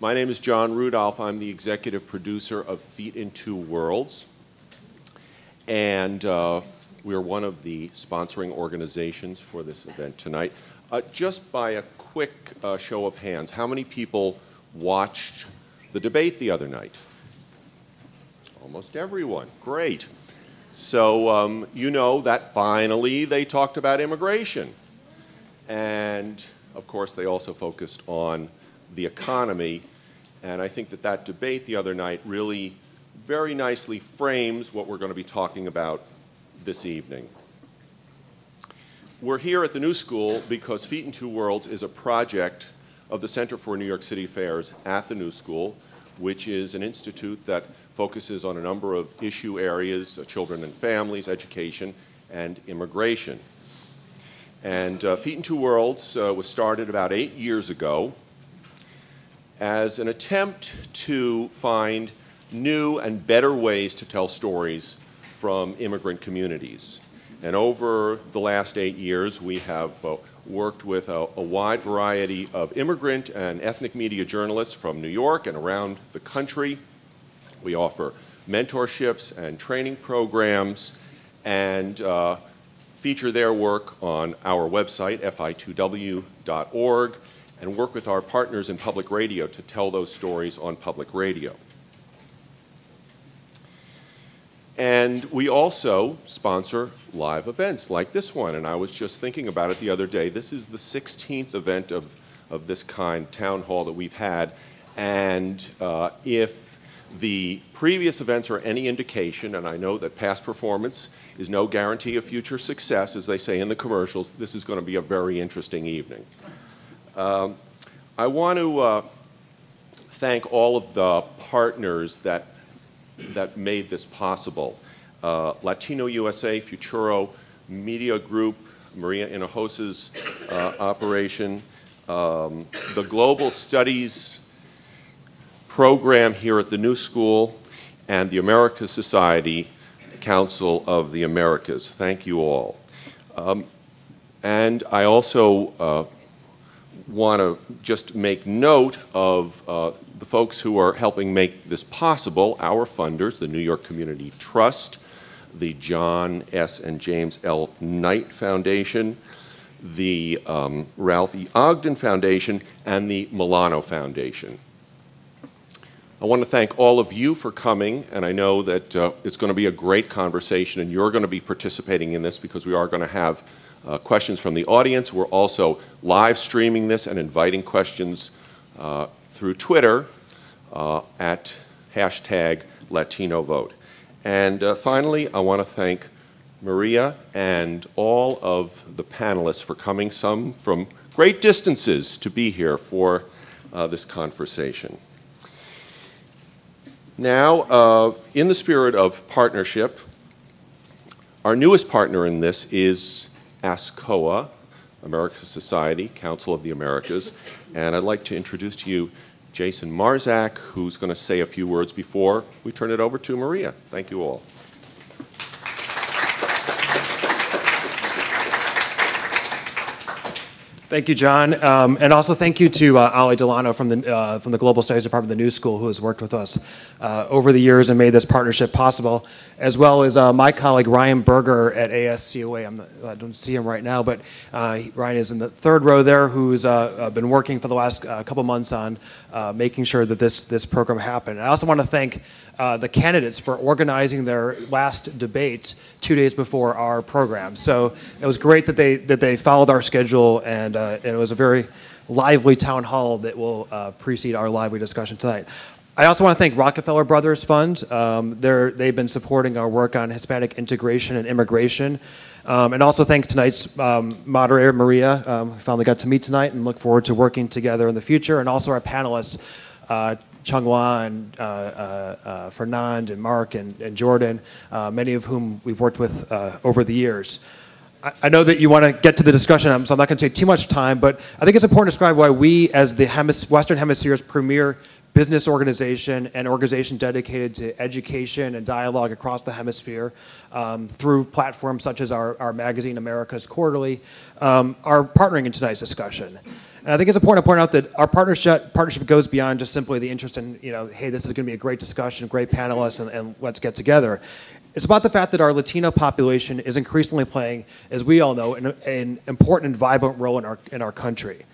My name is John Rudolph. I'm the executive producer of Feet in Two Worlds. And we are one of the sponsoring organizations for this event tonight. Just by a quick show of hands, how many people watched the debate the other night? Almost everyone. Great. So you know that finally they talked about immigration. And of course they also focused on the economy. And I think that that debate the other night really very nicely frames what we're going to be talking about this evening. We're here at the New School because Feet in Two Worlds is a project of the Center for New York City Affairs at the New School, which is an institute that focuses on a number of issue areas, children and families, education, and immigration. And Feet in Two Worlds was started about 8 years ago as an attempt to find new and better ways to tell stories from immigrant communities. And over the last 8 years, we have worked with a wide variety of immigrant and ethnic media journalists from New York and around the country. We offer mentorships and training programs and feature their work on our website, fi2w.org, and work with our partners in public radio to tell those stories on public radio. And we also sponsor live events like this one, and I was just thinking about it the other day. This is the 16th event of this kind, town hall, that we've had, and if the previous events are any indication, and I know that past performance is no guarantee of future success, as they say in the commercials, this is going to be a very interesting evening. I want to thank all of the partners that made this possible. Latino USA, Futuro Media Group, María Hinojosa's operation, the Global Studies program here at the New School, and the Americas Society Council of the Americas. Thank you all. And I also want to just make note of the folks who are helping make this possible, our funders, the New York Community Trust, the John S. and James L. Knight Foundation, the Ralph E. Ogden Foundation, and the Milano Foundation. I want to thank all of you for coming, and I know that it's going to be a great conversation, and you're going to be participating in this because we are going to have questions from the audience. We're also live streaming this and inviting questions through Twitter at #LatinoVote. And finally, I want to thank Maria and all of the panelists for coming, some from great distances, to be here for this conversation. Now, in the spirit of partnership, our newest partner in this is ASCOA, Americas Society, Council of the Americas, and I'd like to introduce to you Jason Marzak, who's going to say a few words before we turn it over to Maria. Thank you all. Thank you, John, and also thank you to Ali Delano from the Global Studies Department of the New School, who has worked with us over the years and made this partnership possible, as well as my colleague Ryan Berger at ASCOA. I don't see him right now, but Ryan is in the third row there, who's been working for the last couple months on making sure that this program happened. I also want to thank the candidates for organizing their last debate 2 days before our program. So it was great that they followed our schedule, and it was a very lively town hall that will precede our lively discussion tonight. I also want to thank Rockefeller Brothers Fund. They've been supporting our work on Hispanic integration and immigration. And also thanks tonight's moderator, Maria, who finally got to meet tonight, and look forward to working together in the future. And also our panelists, Chung Wha and Fernand and Mark and Jordan, many of whom we've worked with over the years. I know that you want to get to the discussion, so I'm not going to take too much time, but I think it's important to describe why we, as the Western Hemisphere's premier business organization and organization dedicated to education and dialogue across the hemisphere through platforms such as our magazine, America's Quarterly, are partnering in tonight's discussion. And I think it's important to point out that our partnership goes beyond just simply the interest in, hey, this is going to be a great discussion, great panelists, and let's get together. It's about the fact that our Latino population is increasingly playing, as we all know, an important and vibrant role in our country.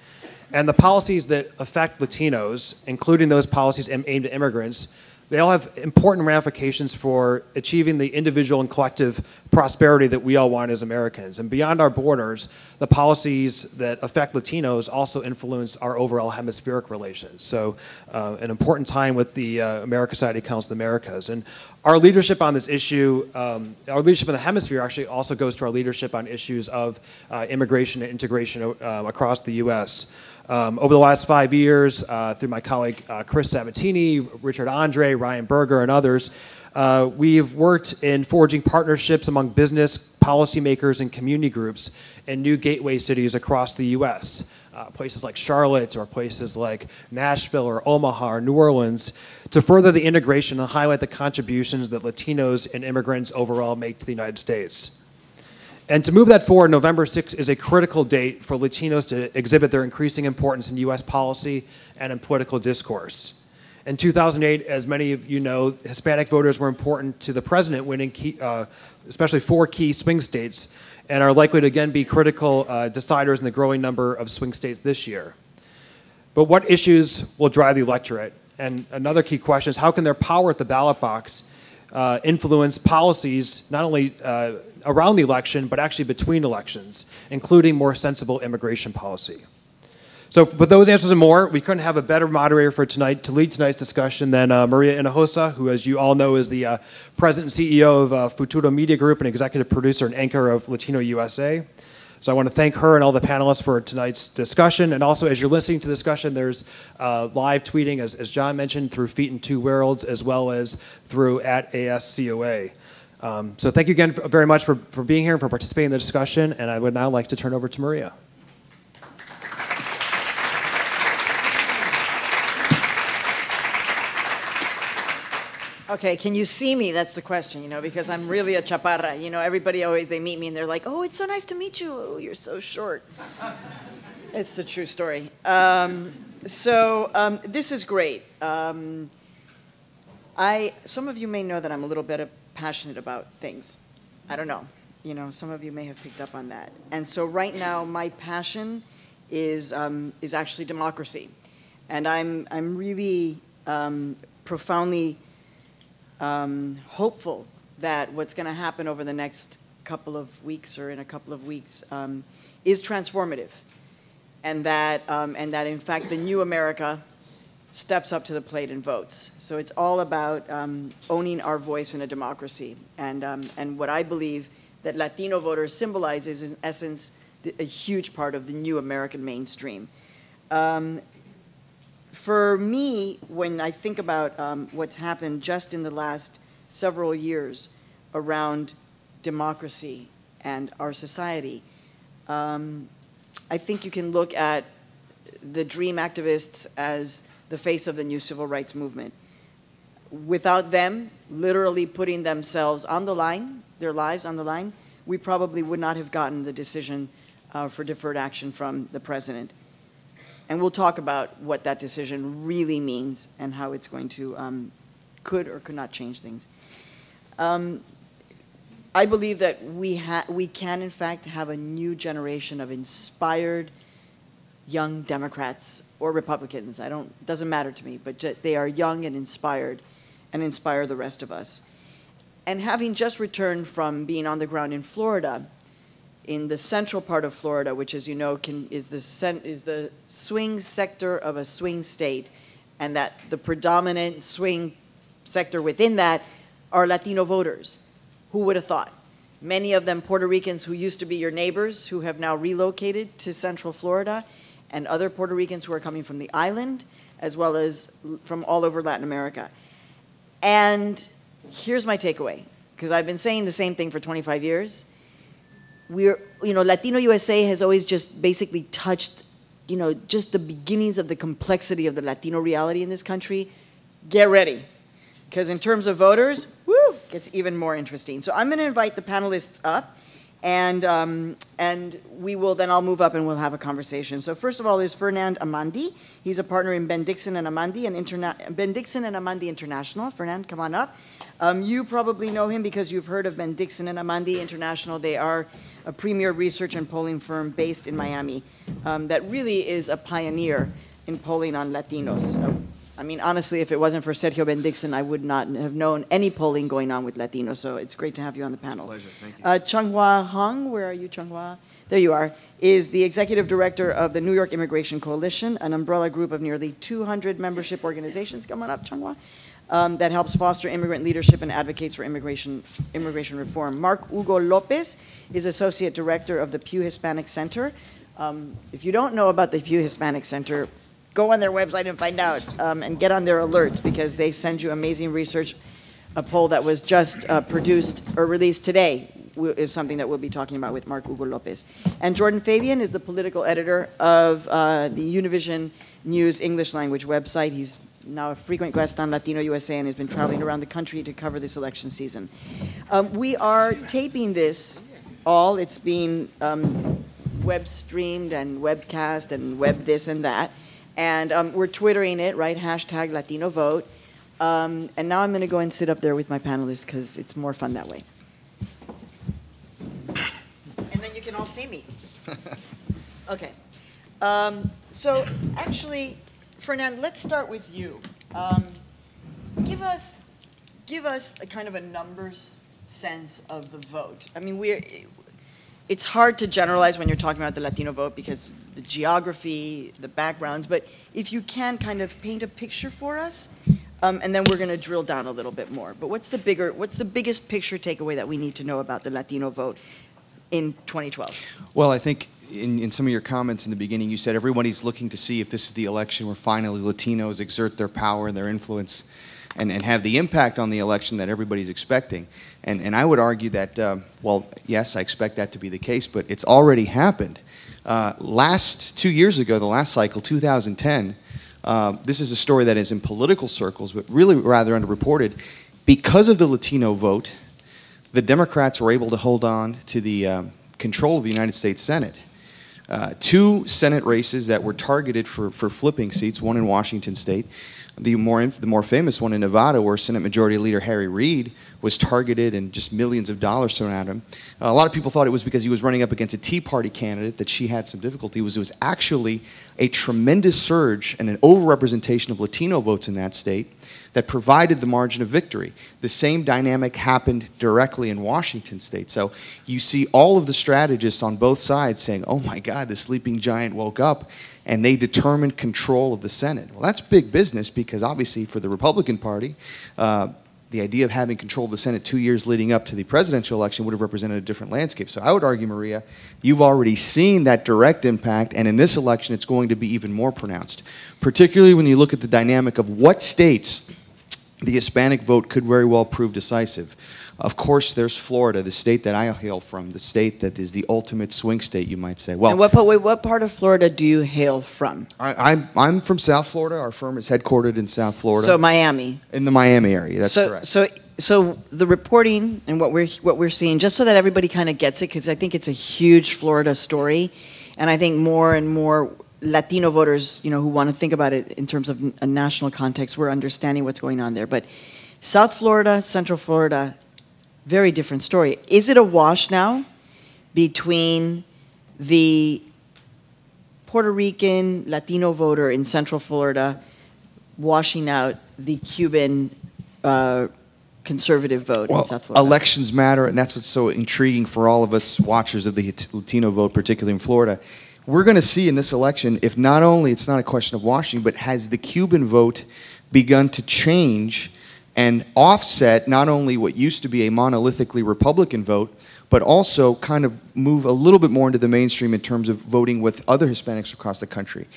And the policies that affect Latinos, including those policies aimed at immigrants, they all have important ramifications for achieving the individual and collective prosperity that we all want as Americans. And beyond our borders, the policies that affect Latinos also influence our overall hemispheric relations. So an important time with the American Society of Council of the Americas. And our leadership on this issue, our leadership in the hemisphere actually also goes to our leadership on issues of immigration and integration across the U.S. Over the last 5 years, through my colleague Chris Sabatini, Richard Andre, Ryan Berger, and others, we've worked in forging partnerships among business, policymakers, and community groups in new gateway cities across the U.S. Places like Charlotte or places like Nashville or Omaha or New Orleans, to further the integration and highlight the contributions that Latinos and immigrants overall make to the United States. And to move that forward, November 6th is a critical date for Latinos to exhibit their increasing importance in U.S. policy and in political discourse. In 2008, as many of you know, Hispanic voters were important to the president winning especially 4 key swing states, and are likely to again be critical deciders in the growing number of swing states this year. But what issues will drive the electorate? And another key question is, how can their power at the ballot box influence policies not only around the election, but actually between elections, including more sensible immigration policy? So with those answers and more, we couldn't have a better moderator for tonight to lead tonight's discussion than María Hinojosa, who, as you all know, is the president and CEO of Futuro Media Group and executive producer and anchor of Latino USA. So I want to thank her and all the panelists for tonight's discussion. And also, as you're listening to the discussion, there's live tweeting, as John mentioned, through Feet in Two Worlds, as well as through @ASCOA. So thank you again very much for being here and for participating in the discussion. And I would now like to turn over to María. Okay, can you see me? That's the question, because I'm really a chaparra. Everybody always, they meet me and they're like, oh, it's so nice to meet you. Oh, you're so short. It's the true story. This is great. Some of you may know that I'm a little bit passionate about things. I don't know. Some of you may have picked up on that. And so right now, my passion is actually democracy. And I'm really profoundly hopeful that what's going to happen over the next couple of weeks or in a couple of weeks is transformative, and that in fact the new America steps up to the plate and votes. So it's all about owning our voice in a democracy, and what I believe that Latino voters symbolize is in essence a huge part of the new American mainstream. For me, when I think about what's happened just in the last several years around democracy and our society, I think you can look at the DREAM activists as the face of the new civil rights movement. Without them literally putting themselves on the line, their lives on the line, we probably would not have gotten the decision for deferred action from the president. And we'll talk about what that decision really means and how it's going to, could or could not change things. I believe that we can, in fact, have a new generation of inspired young Democrats or Republicans. Doesn't matter to me, but they are young and inspired and inspire the rest of us. And having just returned from being on the ground in Florida, in the central part of Florida, which, as you know, is the swing sector of a swing state, and that the predominant swing sector within that are Latino voters. Who would have thought? Many of them Puerto Ricans who used to be your neighbors, who have now relocated to Central Florida, and other Puerto Ricans who are coming from the island, as well as from all over Latin America. And here's my takeaway, because I've been saying the same thing for 25 years. Latino USA has always just basically touched just the beginnings of the complexity of the Latino reality in this country, get ready. Because in terms of voters, woo, gets even more interesting. So I'm going to invite the panelists up, and I'll move up and we'll have a conversation. So first of all is Fernand Amandi. He's a partner in Ben Dixon and Amandi International. Fernand, come on up. You probably know him because you've heard of Ben Dixon and Amandi International. They are a premier research and polling firm based in Miami that really is a pioneer in polling on Latinos. I mean, honestly, if it wasn't for Sergio Ben Dixon, I would not have known any polling going on with Latinos. So it's great to have you on the panel. Pleasure, thank you. Chung Wha Hong, where are you, Chung Wha? There you are, is the executive director of the New York Immigration Coalition, an umbrella group of nearly 200 membership organizations. Come on up, Chung Wha. That helps foster immigrant leadership and advocates for immigration reform. Mark Hugo Lopez is associate director of the Pew Hispanic Center. If you don't know about the Pew Hispanic Center, go on their website and find out, and get on their alerts because they send you amazing research. A poll that was just produced or released today is something that we'll be talking about with Mark Hugo Lopez. And Jordan Fabian is the political editor of the Univision News English language website. He's now a frequent guest on Latino USA and has been traveling around the country to cover this election season. We are taping this all. It's being web streamed and webcast and web this and that. And we're Twittering it, right? Hashtag Latino vote. And now I'm going to go and sit up there with my panelists because it's more fun that way. And then you can all see me. Okay. So actually, Fernand, let's start with you. Give us a kind of a numbers sense of the vote. I mean, it's hard to generalize when you're talking about the Latino vote because the geography, the backgrounds, but if you can kind of paint a picture for us, and then we're going to drill down a little bit more. But what's the biggest picture takeaway that we need to know about the Latino vote in 2012? Well, I think in some of your comments in the beginning, you said everybody's looking to see if this is the election where finally Latinos exert their power and their influence and have the impact on the election that everybody's expecting. And I would argue that, well, yes, I expect that to be the case, but it's already happened. 2 years ago, the last cycle, 2010, this is a story that is in political circles, but really rather underreported. Because of the Latino vote, the Democrats were able to hold on to the control of the United States Senate. 2 Senate races that were targeted for flipping seats, one in Washington State, the more famous one in Nevada, where Senate Majority Leader Harry Reid was targeted and just millions of dollars thrown at him. A lot of people thought it was because he was running up against a Tea Party candidate that she had some difficulty. It was actually a tremendous surge and an overrepresentation of Latino votes in that state that provided the margin of victory. The same dynamic happened directly in Washington State. So you see all of the strategists on both sides saying, oh my God, the sleeping giant woke up, and they determined control of the Senate. Well, that's big business because obviously for the Republican Party, the idea of having control of the Senate 2 years leading up to the presidential election would have represented a different landscape. So I would argue, Maria, you've already seen that direct impact, and in this election it's going to be even more pronounced, particularly when you look at the dynamic of what states the Hispanic vote could very well prove decisive. Of course, there's Florida, the state that I hail from, the state that is the ultimate swing state, you might say. Well, and what part of Florida do you hail from? I'm from South Florida. Our firm is headquartered in South Florida. So Miami. In the Miami area, that's correct. So the reporting and what we're seeing, just so that everybody kind of gets it, because I think it's a huge Florida story, and I think more and more Latino voters, who want to think about it in terms of a national context, we're understanding what's going on there. But South Florida, Central Florida, very different story. Is it a wash now between the Puerto Rican Latino voter in Central Florida washing out the Cuban conservative vote in South Florida? Elections matter, and that's what's so intriguing for all of us watchers of the Latino vote, particularly in Florida. We're going to see in this election if not only it's not a question of washing, but has the Cuban vote begun to change and offset not only what used to be a monolithically Republican vote, but also kind of move a little bit more into the mainstream in terms of voting with other Hispanics across the country.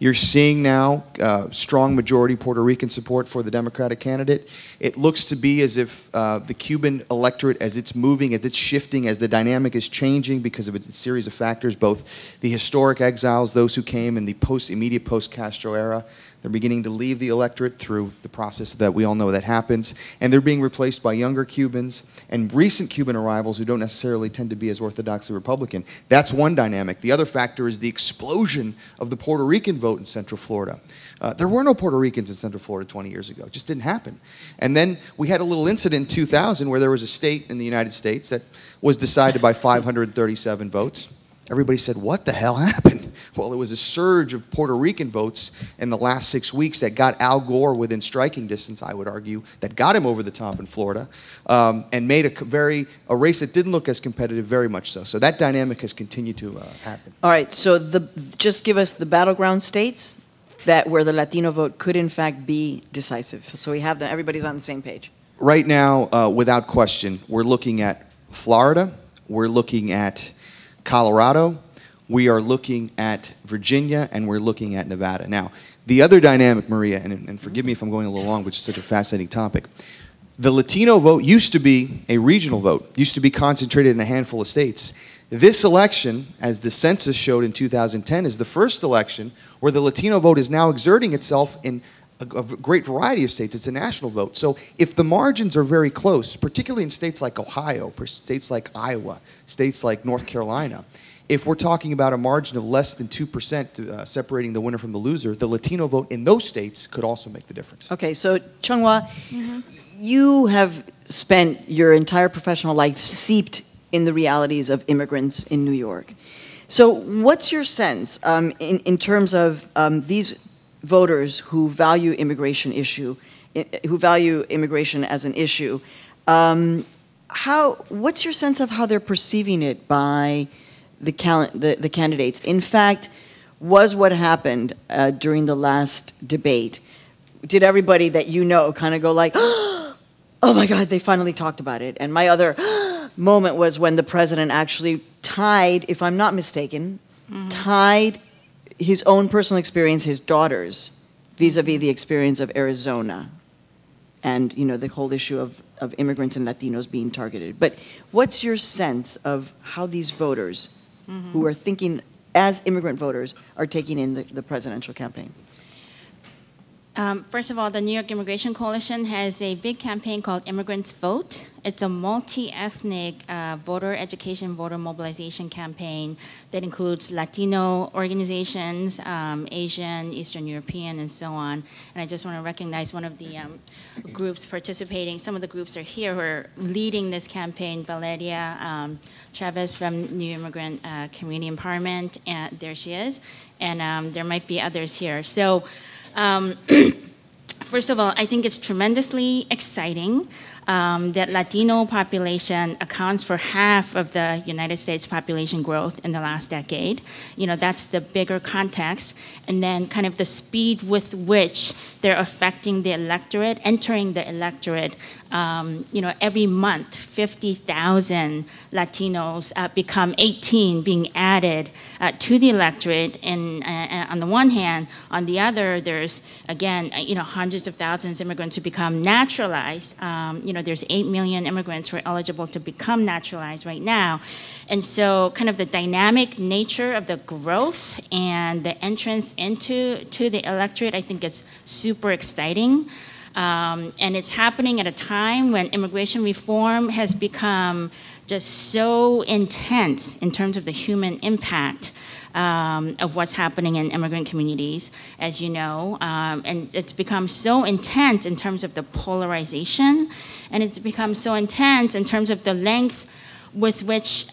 You're seeing now strong majority Puerto Rican support for the Democratic candidate. It looks to be as if the Cuban electorate, as it's moving, as it's shifting, as the dynamic is changing because of a series of factors, both the historic exiles, those who came in the immediate post-Castro era, they're beginning to leave the electorate through the process that we all know that happens, and they're being replaced by younger Cubans and recent Cuban arrivals who don't necessarily tend to be as orthodoxly Republican. That's one dynamic. The other factor is the explosion of the Puerto Rican vote in Central Florida. There were no Puerto Ricans in Central Florida 20 years ago. It just didn't happen. And then we had a little incident in 2000 where there was a state in the United States that was decided by 537 votes. Everybody said, what the hell happened? Well, it was a surge of Puerto Rican votes in the last 6 weeks that got Al Gore within striking distance, I would argue, that got him over the top in Florida, and made a race that didn't look as competitive, very much so. So that dynamic has continued to happen. All right, so just give us the battleground states where the Latino vote could in fact be decisive. So we have them, everybody's on the same page. Right now, without question, we're looking at Florida, we're looking at Colorado, we are looking at Virginia, and we're looking at Nevada. Now, the other dynamic, Maria, and forgive me if I'm going a little long, which is such a fascinating topic, the Latino vote used to be a regional vote, used to be concentrated in a handful of states. This election, as the census showed in 2010, is the first election where the Latino vote is now exerting itself in a great variety of states. It's a national vote. So if the margins are very close, particularly in states like Ohio, states like Iowa, states like North Carolina, if we're talking about a margin of less than 2% separating the winner from the loser, the Latino vote in those states could also make the difference. Okay, so Chung Wha, you have spent your entire professional life seeped in the realities of immigrants in New York. So what's your sense in terms of these voters who value immigration as an issue? What's your sense of how they're perceiving it by the candidates? In fact, was what happened during the last debate, did everybody that you know kind of go like, oh my God, they finally talked about it? And my other moment was when the president actually tied, if I'm not mistaken, tied his own personal experience, his daughter's, vis-a-vis the experience of Arizona, and the whole issue of immigrants and Latinos being targeted. But what's your sense of how these voters, who are thinking as immigrant voters, are taking in the presidential campaign? First of all, the New York Immigration Coalition has a big campaign called Immigrants Vote. It's a multi-ethnic voter education, voter mobilization campaign that includes Latino organizations, Asian, Eastern European, and so on. And I just want to recognize one of the groups participating. Some of the groups are here who are leading this campaign. Valeria Chavez from New Immigrant Community Empowerment, and there she is. And there might be others here. So. First of all, I think it's tremendously exciting that Latino population accounts for half of the United States population growth in the last decade. That's the bigger context. And then kind of the speed with which they're affecting the electorate, entering the electorate. Every month, 50,000 Latinos become 18, being added to the electorate. And on the one hand, on the other, there's again, hundreds of thousands of immigrants who become naturalized. There's 8 million immigrants who are eligible to become naturalized right now. And so kind of the dynamic nature of the growth and the entrance into the electorate, I think it's super exciting. And it's happening at a time when immigration reform has become just so intense in terms of the human impact of what's happening in immigrant communities, as you know. And it's become so intense in terms of the polarization, and it's become so intense in terms of the length with which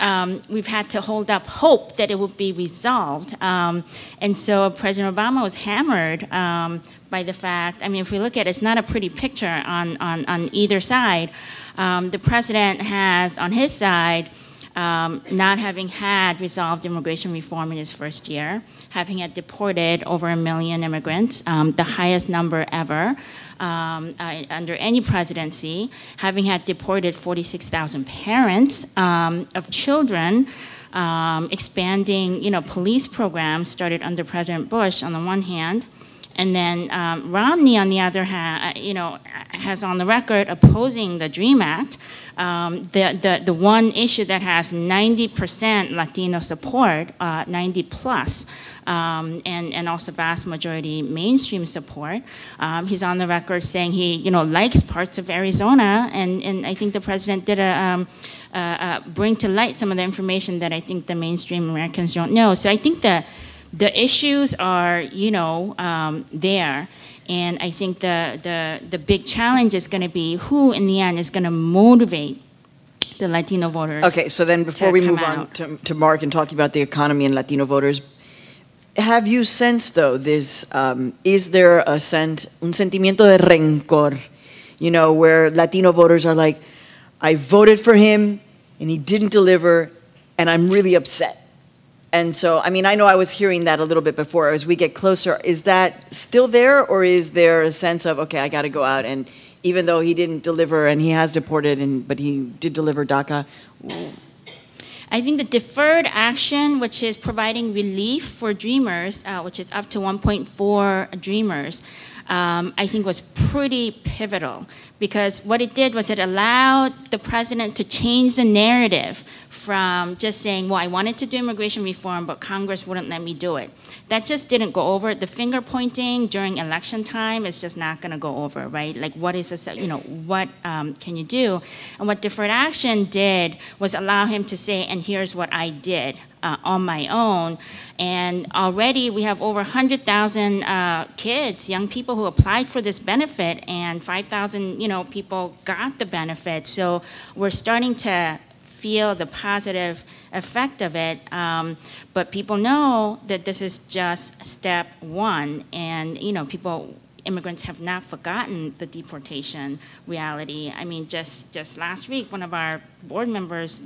we've had to hold up hope that it will be resolved. And so President Obama was hammered by the fact, if we look at it, it's not a pretty picture on either side. The president has, on his side, not having had resolved immigration reform in his first year, having had deported over 1 million immigrants, the highest number ever under any presidency, having had deported 46,000 parents of children expanding, police programs started under President Bush on the one hand, and then Romney, on the other hand, has on the record opposing the DREAM Act, the one issue that has 90% Latino support, 90 plus, and also vast majority mainstream support. He's on the record saying he, likes parts of Arizona, and I think the president did bring to light some of the information that I think the mainstream Americans don't know. So I think the issues are, there. And I think the big challenge is going to be who, in the end, is going to motivate the Latino voters. Okay, so then before we move on to Mark and talking about the economy and Latino voters, have you sensed, though, this, is there un sentimiento de rencor, where Latino voters are like, I voted for him, and he didn't deliver, and I'm really upset. And so, I know I was hearing that a little bit before. As we get closer, is that still there, or is there a sense of, okay, I got to go out, and even though he didn't deliver and he has deported, but he did deliver DACA? I think the deferred action, which is providing relief for Dreamers, which is up to 1.4 Dreamers, I think was pretty pivotal, because what it did was it allowed the president to change the narrative from just saying, well, I wanted to do immigration reform, but Congress wouldn't let me do it. That just didn't go over. The finger pointing during election time is just not going to go over, right? Like, what is this, what can you do? And what deferred action did was allow him to say, and here's what I did on my own. And already we have over 100,000 kids, young people who applied for this benefit, and 5,000, people got the benefit. So we're starting to feel the positive effect of it, but people know that this is just step one, and immigrants have not forgotten the deportation reality. Just last week, one of our board members,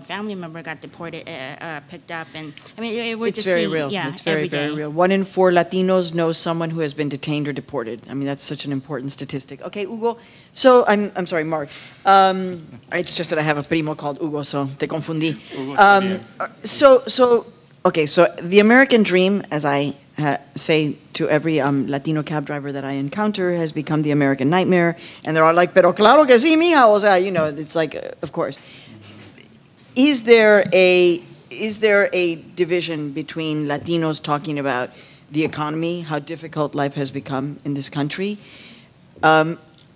family member got deported, picked up, and we're it's just very seeing, real. yeah, It's very, every day. very real. 1 in 4 Latinos knows someone who has been detained or deported. That's such an important statistic. Okay, Hugo. So I'm sorry, Mark. It's just that I have a primo called Hugo, so te confundí. Okay, so the American dream, as I say to every Latino cab driver that I encounter, has become the American nightmare, and they're all like, "Pero claro que sí, mija." O sea, it's like, of course. Is there a division between Latinos talking about the economy, how difficult life has become in this country,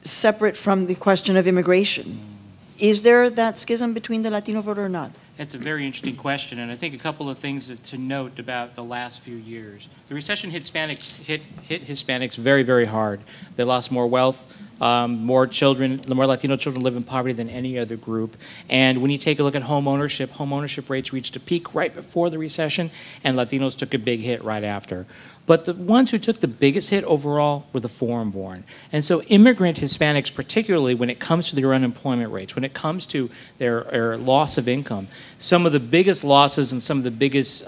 separate from the question of immigration? Is there that schism between the Latino voter or not? That's a very interesting question, and I think a couple of things to note about the last few years. The recession hit Hispanics very, very hard. They lost more wealth. More Latino children live in poverty than any other group. And when you take a look at home ownership rates reached a peak right before the recession, and Latinos took a big hit right after. But the ones who took the biggest hit overall were the foreign-born. And so immigrant Hispanics, particularly when it comes to their unemployment rates, when it comes to their loss of income, some of the biggest losses and some of the biggest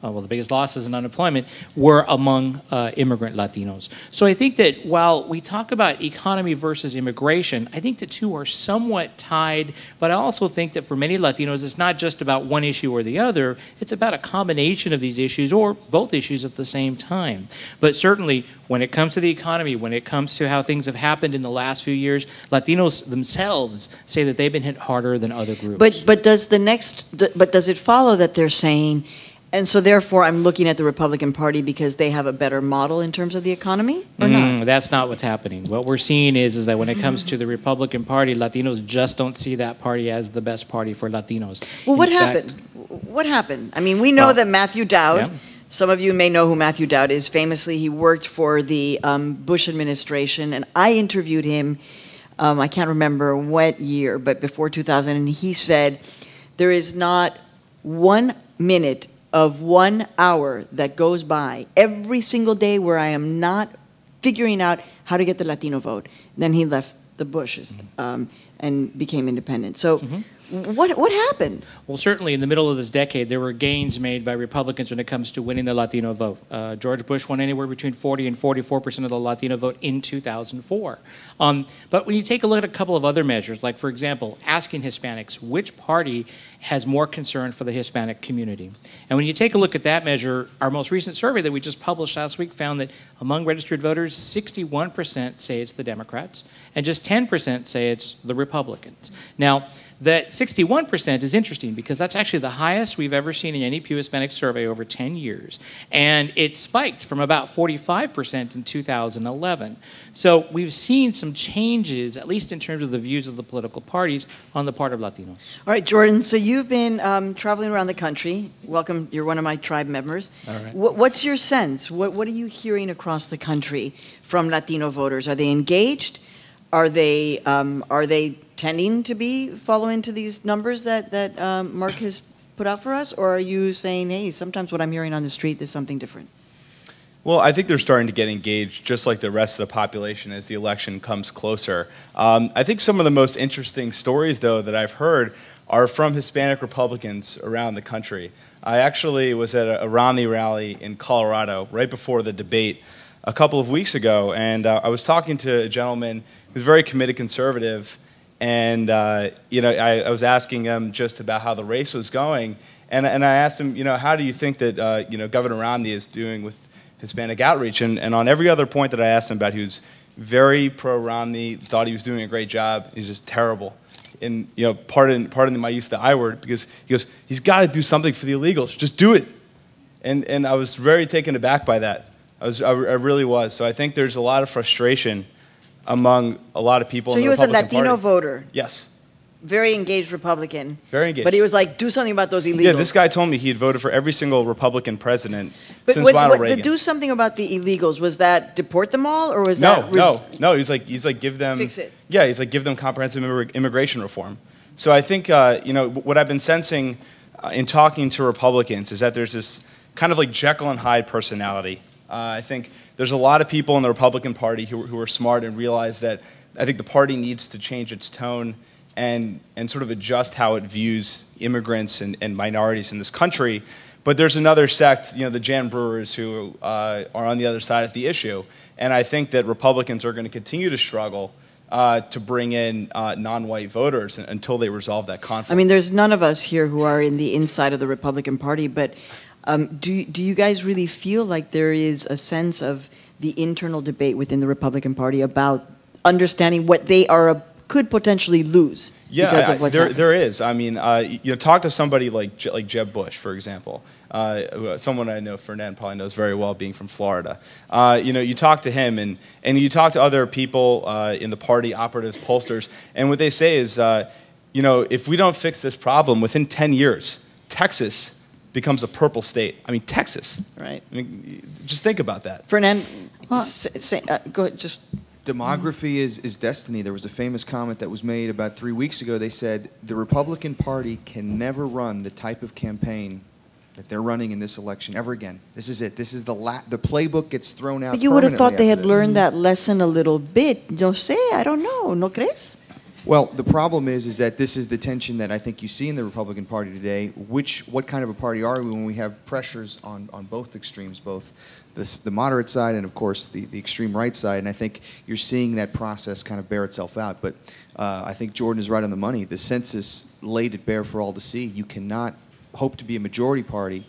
the biggest losses in unemployment were among immigrant Latinos. So I think that while we talk about economy versus immigration, I think the two are somewhat tied, but I also think that for many Latinos, it's not just about one issue or the other, it's about a combination of these issues or both issues at the same time. But certainly, when it comes to the economy, when it comes to how things have happened in the last few years, Latinos themselves say that they've been hit harder than other groups. But does it follow that they're saying, and so therefore I'm looking at the Republican Party because they have a better model in terms of the economy, or not? That's not what's happening. What we're seeing is that when it comes to the Republican Party, Latinos just don't see that party as the best party for Latinos. Well, what happened? What happened? We know that Matthew Dowd, some of you may know who Matthew Dowd is. Famously, he worked for the Bush administration, and I interviewed him, I can't remember what year, but before 2000, and he said, there is not 1 minute of 1 hour that goes by every single day where I am not figuring out how to get the Latino vote. Then he left the Bushes and became independent. So What happened? Well, certainly in the middle of this decade, there were gains made by Republicans when it comes to winning the Latino vote. George Bush won anywhere between 40 and 44% of the Latino vote in 2004. But when you take a look at a couple of other measures, like, for example, asking Hispanics which party has more concern for the Hispanic community. And when you take a look at that measure, our most recent survey that we just published last week found that among registered voters, 61% say it's the Democrats, and just 10% say it's the Republicans. Now, that 61% is interesting because that's actually the highest we've ever seen in any Pew Hispanic survey over 10 years. And it spiked from about 45% in 2011. So we've seen some changes, at least in terms of the views of the political parties, on the part of Latinos. All right, Jordan, so you've been traveling around the country. Welcome, you're one of my tribe members. All right. What's your sense? What are you hearing across the country from Latino voters? Are they engaged? Are they tending to follow into these numbers that Mark has put out for us? Or are you saying, hey, sometimes what I'm hearing on the street is something different? Well, I think they're starting to get engaged, just like the rest of the population, as the election comes closer. I think some of the most interesting stories, though, that I've heard are from Hispanic Republicans around the country. I actually was at a Romney rally in Colorado right before the debate a couple of weeks ago, and I was talking to a gentleman who's a very committed conservative, and you know, I was asking him just about how the race was going, and I asked him, you know, how do you think that you know, Governor Romney is doing with Hispanic outreach? And on every other point that I asked him about, he was very pro-Romney, thought he was doing a great job. He's just terrible. And you know, pardon my use of the I word, because he goes, he's got to do something for the illegals. Just do it. And I was very taken aback by that. I really was. So I think there's a lot of frustration among a lot of people. So in he the was a Republican Latino Party. voter. Yes. Very engaged Republican. Very engaged. But he was like, do something about those illegals. Yeah, this guy told me he had voted for every single Republican president since Ronald Reagan. To do something about the illegals, was that deport them all, or was No. that... He's like give them... Fix it. Yeah, he's like give them comprehensive immigration reform. So I think, you know, what I've been sensing in talking to Republicans is that there's this kind of like Jekyll and Hyde personality. I think there's a lot of people in the Republican Party who are smart and realize that I think the party needs to change its tone and sort of adjust how it views immigrants and minorities in this country. But there's another sect, you know, the Jan Brewers, who are on the other side of the issue. And I think that Republicans are going to continue to struggle to bring in non-white voters until they resolve that conflict. I mean, there's none of us here who are in the inside of the Republican Party, but do you guys really feel like there is a sense of the internal debate within the Republican Party about understanding what they could potentially lose because of what's happening? There is. I mean, you know, talk to somebody like Jeb Bush, for example. Someone I know, Fernand probably knows very well, being from Florida. You know, you talk to him, and you talk to other people in the party, operatives, pollsters, and what they say is, you know, if we don't fix this problem within 10 years, Texas becomes a purple state. I mean, Texas. Right. I mean, just think about that. Fernand, Well- go ahead, just... Demography is destiny. There was a famous comment that was made about 3 weeks ago. They said the Republican Party can never run the type of campaign that they're running in this election ever again. This is it. This is the playbook gets thrown out. But you would have thought they had permanently learned that lesson a little bit. No sé, I don't know. ¿No crees? Well, the problem is that this is the tension that I think you see in the Republican Party today. What kind of a party are we when we have pressures on both extremes, both the moderate side and, of course, the extreme right side? And I think you're seeing that process kind of bear itself out. But I think Jordan is right on the money. The census laid it bare for all to see. You cannot hope to be a majority party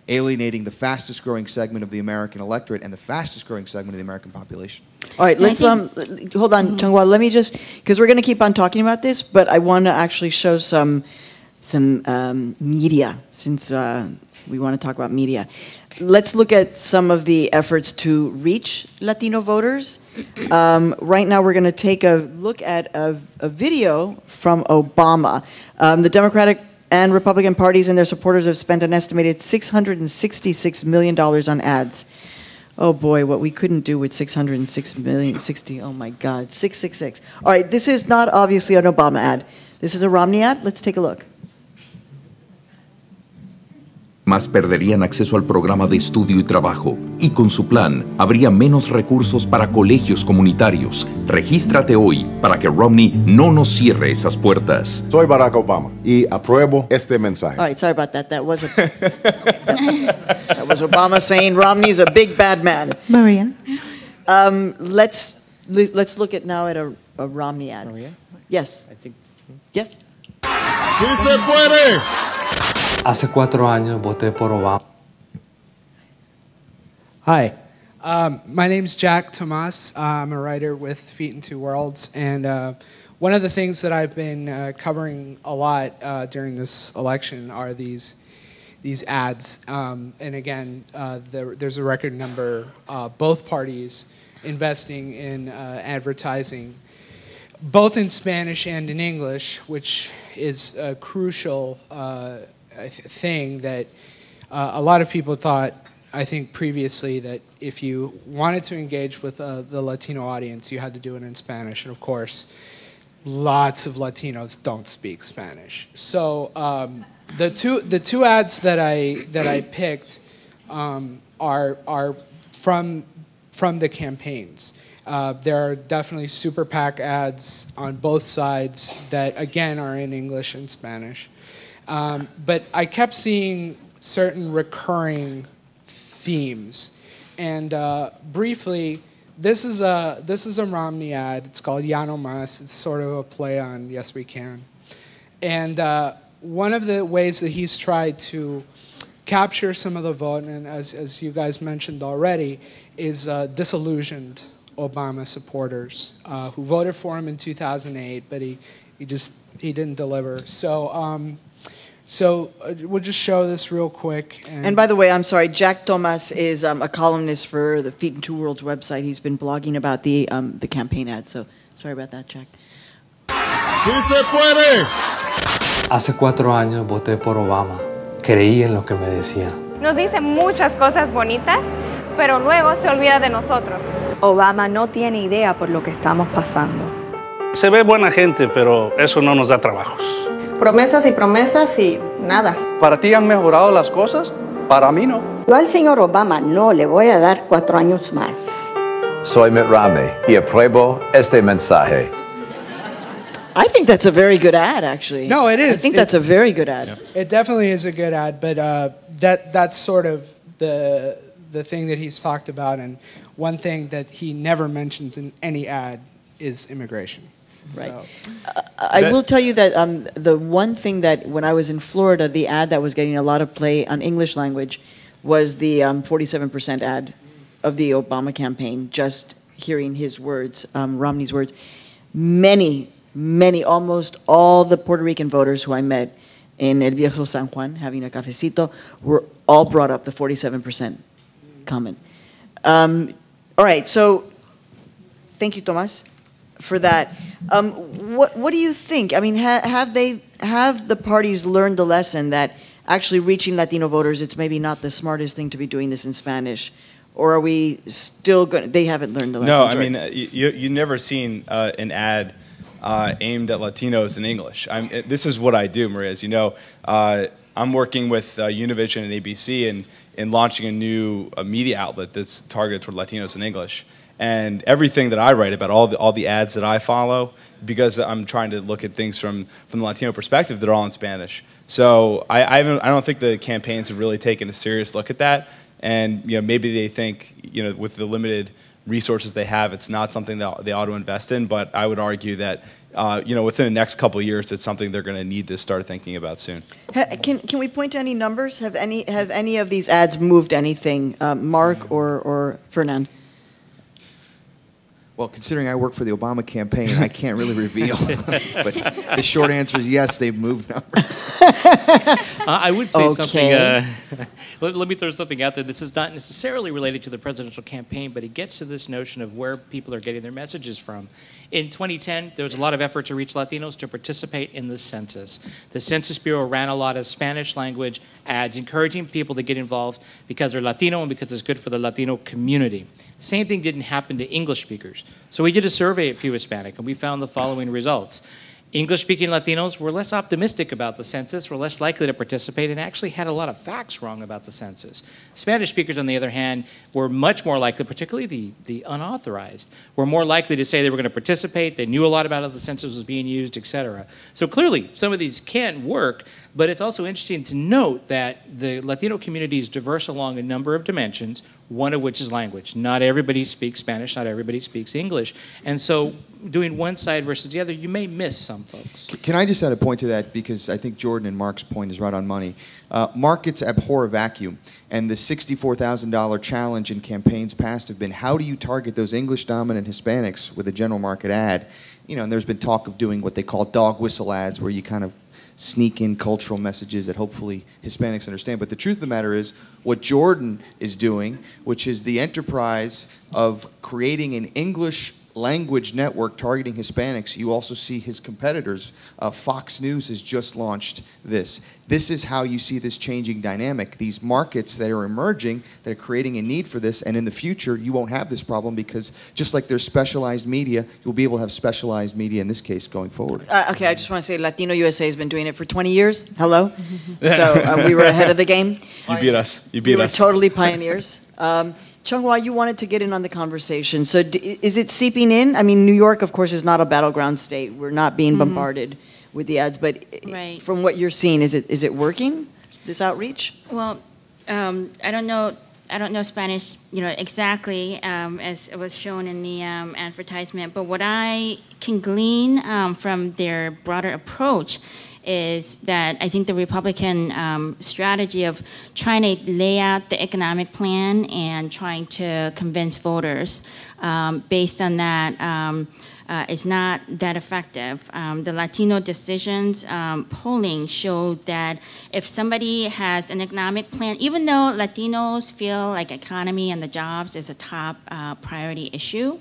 alienating the fastest growing segment of the American electorate and the fastest growing segment of the American population. All right, And I let's think- hold on, Chung Wha. Let me just, because we're going to keep on talking about this, but I want to actually show some media, since we want to talk about media. Let's look at some of the efforts to reach Latino voters. Right now, we're going to take a look at a video from Obama. The Democratic and Republican parties and their supporters have spent an estimated $666 million on ads. Oh boy, what we couldn't do with 606 million, 60, oh my God, 666. All right, this is not obviously an Obama ad. This is a Romney ad. Let's take a look. más perderían acceso al programa de estudio y trabajo. Y con su plan, habría menos recursos para colegios comunitarios. Regístrate hoy para que Romney no nos cierre esas puertas. Soy Barack Obama y apruebo este mensaje. All right, sorry about that. That was Obama saying Romney's a big bad man. Maria. Let's look at now at a Romney ad. Maria? Yes. I think. Yes. ¡Sí se puede! Hace 4 años voté por Obama. Hi, my name's Jack Tomas. I'm a writer with Feet in Two Worlds, and one of the things that I've been covering a lot during this election are these ads. And again, there's a record number, both parties investing in advertising, both in Spanish and in English, which is a crucial thing that a lot of people thought, I think previously, that if you wanted to engage with the Latino audience, you had to do it in Spanish. And of course, lots of Latinos don't speak Spanish. So the two ads that I picked are from the campaigns. There are definitely super PAC ads on both sides that, again, are in English and Spanish. But I kept seeing certain recurring themes. And briefly, this is a Romney ad. It's called Ya No Mas. It's sort of a play on Yes We Can. And one of the ways that he's tried to capture some of the vote, and as you guys mentioned already, is disillusioned Obama supporters who voted for him in 2008, but he didn't deliver. So we'll just show this real quick. And by the way, I'm sorry, Jack Tomas is a columnist for the Feet in Two Worlds website. He's been blogging about the campaign ad, so sorry about that, Jack. ¡Sí se puede! Hace 4 años voté por Obama. Creí en lo que me decía. Nos dice muchas cosas bonitas, pero luego se olvida de nosotros. Obama no tiene idea por lo que estamos pasando. Se ve buena gente, pero eso no nos da trabajos. Promesas y nada. ¿Para ti han mejorado las cosas? Para mí no. Yo al señor Obama no le voy a dar 4 años más. Soy Mitt Romney y apruebo este mensaje. I think that's a very good ad, actually. No, it is. I think that's a very good ad. It definitely is a good ad, but that's sort of the thing that he's talked about, and one thing that he never mentions in any ad is immigration. Right. So. I will tell you that the one thing that when I was in Florida, the ad that was getting a lot of play on English language was the 47% ad of the Obama campaign, just hearing his words, Romney's words. Many, almost all the Puerto Rican voters who I met in El Viejo San Juan, having a cafecito, were all brought up the 47% comment. All right, so thank you, Tomas, for that. What do you think? I mean, have the parties learned the lesson that actually reaching Latino voters, it's maybe not the smartest thing to be doing this in Spanish? Or are we still going? They haven't learned the lesson. No, I mean, you've never seen an ad aimed at Latinos in English. This is what I do, Maria. As you know, I'm working with Univision and ABC in launching a new media outlet that's targeted toward Latinos in English. And everything that I write about, all the ads that I follow, because I'm trying to look at things from the Latino perspective, they're all in Spanish. So I don't think the campaigns have really taken a serious look at that. And maybe they think with the limited resources they have, it's not something that they ought to invest in. But I would argue that within the next couple of years, it's something they're going to need to start thinking about soon. Can we point to any numbers? Have any of these ads moved anything, Mark or Fernand? Well, considering I work for the Obama campaign, I can't really reveal. But the short answer is yes, they've moved numbers. I would say something. Let me throw something out there. This is not necessarily related to the presidential campaign, but it gets to this notion of where people are getting their messages from. In 2010, there was a lot of effort to reach Latinos to participate in the census. The Census Bureau ran a lot of Spanish language ads encouraging people to get involved because they're Latino and because it's good for the Latino community. The same thing didn't happen to English speakers. So we did a survey at Pew Hispanic, and we found the following results. English-speaking Latinos were less optimistic about the census, were less likely to participate, and actually had a lot of facts wrong about the census. Spanish speakers, on the other hand, were much more likely, particularly the unauthorized, were more likely to say they were going to participate, they knew a lot about how the census was being used, et cetera. So clearly, some of these can work, but it's also interesting to note that the Latino community is diverse along a number of dimensions, one of which is language. Not everybody speaks Spanish, not everybody speaks English. And so doing one side versus the other, you may miss some folks. Can I just add a point to that, because I think Jordan and Mark's point is right on money. Markets abhor a vacuum, and the $64,000 challenge in campaigns past have been, how do you target those English-dominant Hispanics with a general market ad? You know, and there's been talk of doing what they call dog whistle ads, where you kind of sneak in cultural messages that hopefully Hispanics understand. But the truth of the matter is, what Jordan is doing, which is the enterprise of creating an English language network targeting Hispanics, you also see his competitors. Fox News has just launched this. This is how you see this changing dynamic. These markets that are emerging, that are creating a need for this, and in the future, you won't have this problem, because just like there's specialized media, you'll be able to have specialized media in this case going forward. Okay, I just want to say Latino USA has been doing it for 20 years. Hello? So we were ahead of the game. You beat us. You beat us. We were totally pioneers. Chung Wha, you wanted to get in on the conversation. So is it seeping in? I mean, New York, of course, is not a battleground state. We're not being bombarded with the ads. But from what you're seeing, is it working, this outreach? Well, I don't know Spanish, exactly as it was shown in the advertisement. But what I can glean from their broader approach is that I think the Republican strategy of trying to lay out the economic plan and trying to convince voters based on that is not that effective. The Latino decisions polling showed that if somebody has an economic plan, even though Latinos feel like economy and the jobs is a top priority issue,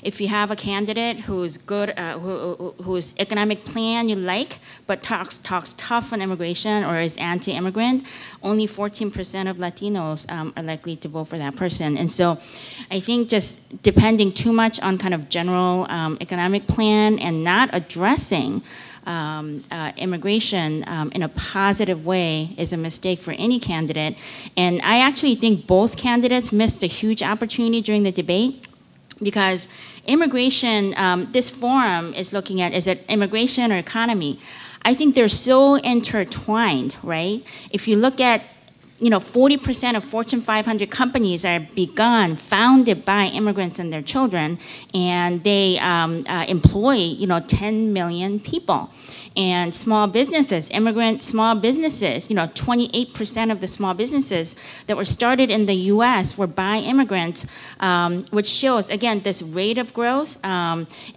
if you have a candidate who's good, whose economic plan you like, but talks tough on immigration or is anti-immigrant, only 14% of Latinos are likely to vote for that person. And so I think just depending too much on kind of general economic plan and not addressing immigration in a positive way is a mistake for any candidate. And I actually think both candidates missed a huge opportunity during the debate, because immigration, this forum is looking at, is it immigration or economy? I think they're so intertwined, right? If you look at 40% of Fortune 500 companies are founded by immigrants and their children, and they employ 10 million people. And small businesses, immigrant small businesses, 28% of the small businesses that were started in the U.S. were by immigrants, which shows, again, this rate of growth.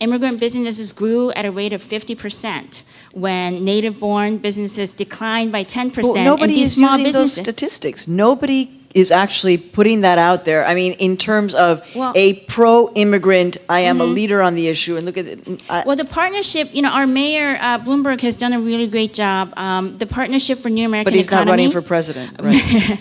Immigrant businesses grew at a rate of 50%. When native-born businesses declined by 10%. Well, nobody is using those statistics. Nobody is actually putting that out there. I mean, in terms of a pro-immigrant, I am a leader on the issue, and look at it. Well, the partnership, our mayor, Bloomberg, has done a really great job. The Partnership for New American Economy. But he's not running for president, right?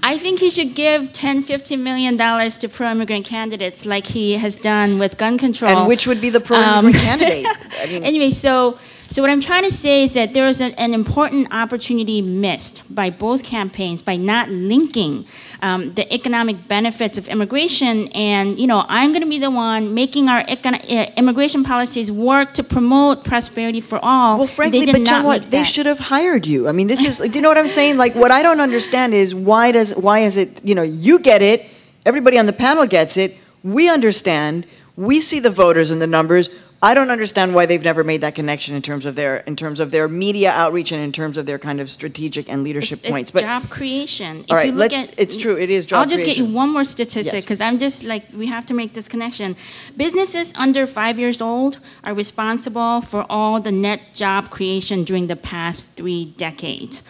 I think he should give $10, $50 million to pro-immigrant candidates like he has done with gun control. And which would be the pro-immigrant candidate? I mean, anyway, so what I'm trying to say is that there was an important opportunity missed by both campaigns by not linking the economic benefits of immigration. And, I'm going to be the one making our immigration policies work to promote prosperity for all. Well, frankly, but Chung Wha, they should have hired you. I mean, this is, do you know what I'm saying? Like, what I don't understand is why is it, you get it, everybody on the panel gets it, we understand, we see the voters and the numbers. I don't understand why they've never made that connection in terms of their media outreach and in terms of their kind of strategic and leadership points. But job creation. All right, it's true. It is job creation. I'll just get you one more statistic, because I'm just like, we have to make this connection. Businesses under 5 years old are responsible for all the net job creation during the past 3 decades.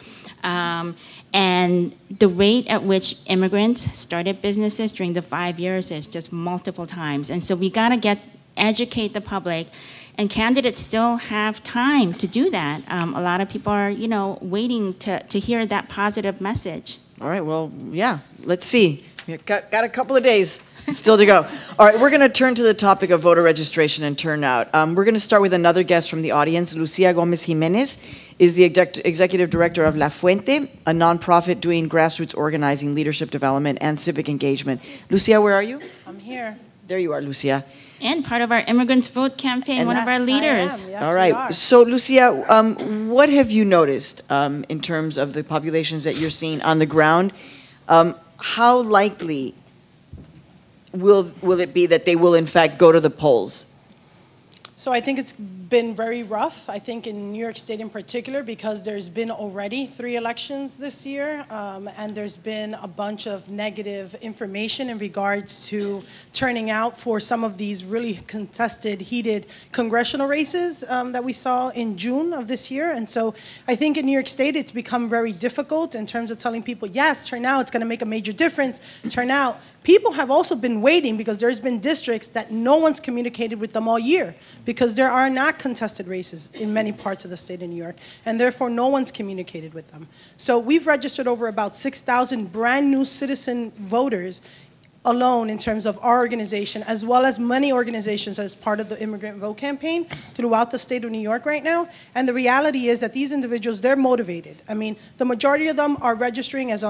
And the rate at which immigrants started businesses during the 5 years is just multiple times. And so we got to educate the public, and candidates still have time to do that. A lot of people are, waiting to hear that positive message. All right, well, yeah, let's see. We've got a couple of days. Still to go. All right, we're going to turn to the topic of voter registration and turnout. We're going to start with another guest from the audience. Lucia Gomez Jimenez is the executive director of La Fuente, a nonprofit doing grassroots organizing, leadership development, and civic engagement. Lucia, where are you? I'm here. There you are, Lucia. And part of our Immigrants Vote campaign, And one of our leaders. Yes, all right. So, Lucia, what have you noticed in terms of the populations that you're seeing on the ground? How likely will it be that they will, in fact, go to the polls? So I think it's been very rough, I think in New York State in particular, because there's been already 3 elections this year, and there's been a bunch of negative information in regards to turning out for some of these really contested, heated congressional races that we saw in June of this year. And so I think in New York State, it's become very difficult in terms of telling people, yes, turn out, it's going to make a major difference, turn out. People have also been waiting because there's been districts that no one's communicated with them all year because there are not contested races in many parts of the state of New York, and therefore no one's communicated with them. So we've registered over about 6,000 brand new citizen voters alone in terms of our organization, as well as many organizations as part of the Immigrant Vote campaign throughout the state of New York right now. And the reality is that these individuals, they're motivated. I mean, the majority of them are registering as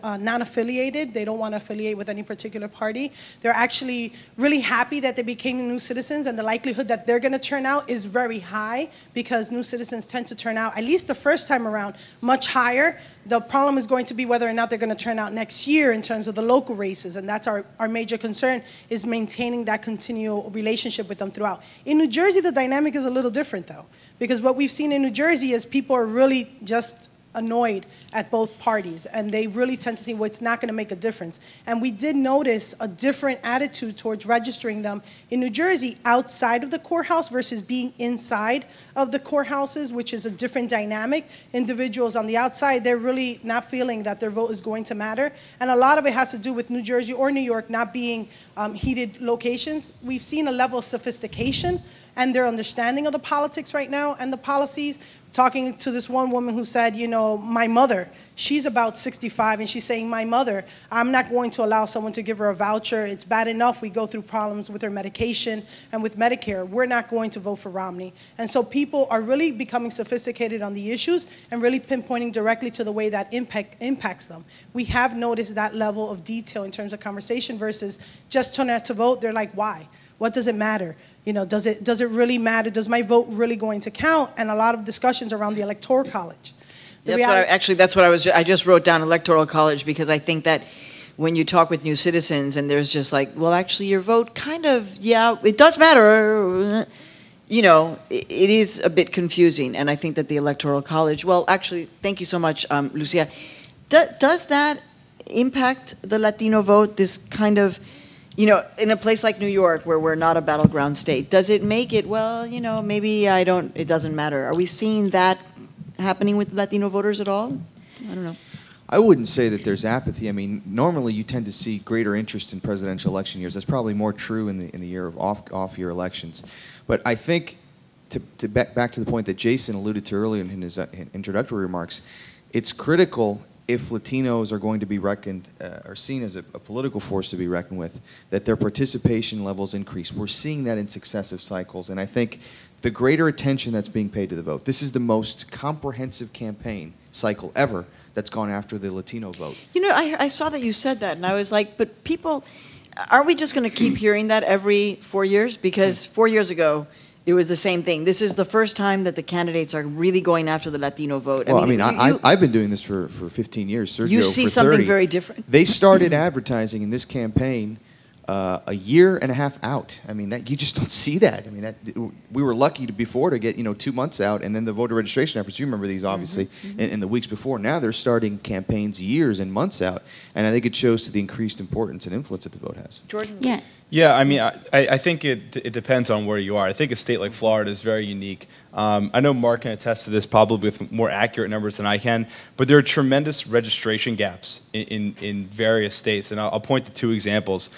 non-affiliated. They don't want to affiliate with any particular party. They're actually really happy that they became new citizens, and the likelihood that they're going to turn out is very high because new citizens tend to turn out, at least the first time around, much higher. The problem is going to be whether or not they're going to turn out next year in terms of the local races, and that's our major concern, is maintaining that continual relationship with them throughout. In New Jersey, the dynamic is a little different, though, because what we've seen in New Jersey is people are really just annoyed at both parties, and they really tend to see, well, it's not going to make a difference. And we did notice a different attitude towards registering them in New Jersey outside of the courthouse versus being inside of the courthouses, which is a different dynamic. Individuals on the outside, they're really not feeling that their vote is going to matter. And a lot of it has to do with New Jersey or New York not being heated locations. We've seen a level of sophistication and their understanding of the politics right now and the policies. Talking to this one woman who said, you know, my mother, she's about 65, and she's saying, my mother, I'm not going to allow someone to give her a voucher. It's bad enough we go through problems with her medication and with Medicare. We're not going to vote for Romney. And so people are really becoming sophisticated on the issues and really pinpointing directly to the way that impacts them. We have noticed that level of detail in terms of conversation versus just turn out to vote. They're like, why? What does it matter? You know, does it really matter? Does my vote really going to count? And a lot of discussions around the Electoral College. That's what I just wrote down, Electoral College, because I think that when you talk with new citizens and there's just like, well, actually your vote kind of, yeah, it does matter. You know, it is a bit confusing. And I think that the Electoral College, well, actually, thank you so much, Lucia. Does that impact the Latino vote, this kind of, you know, in a place like New York where we're not a battleground state, does it make it, well, you know, maybe it doesn't matter? Are we seeing that happening with Latino voters at all? I don't know. I wouldn't say that there's apathy. I mean, normally you tend to see greater interest in presidential election years. That's probably more true in the year of off-year elections. But I think, to back to the point that Jason alluded to earlier in his introductory remarks, it's critical if Latinos are going to be reckoned, or seen as a political force to be reckoned with, that their participation levels increase. We're seeing that in successive cycles, and I think the greater attention that's being paid to the vote. This is the most comprehensive campaign cycle ever that's gone after the Latino vote. You know, I saw that you said that, and I was like, but people, aren't we just going to keep hearing that every 4 years? Because 4 years ago, it was the same thing. This is the first time that the candidates are really going after the Latino vote. Well, I've been doing this for 15 years. Sergio, you see for 30. something very different? They started advertising in this campaign a year and a half out. I mean, you just don't see that. I mean, we were lucky before to get 2 months out, and then the voter registration efforts. You remember these, obviously, in the weeks before. Now they're starting campaigns years and months out, and I think it shows to the increased importance and influence that the vote has. Jordan? Yeah. Yeah, I mean, I think it depends on where you are. I think a state like Florida is very unique. I know Mark can attest to this probably with more accurate numbers than I can, but there are tremendous registration gaps in various states. And I'll point to 2 examples,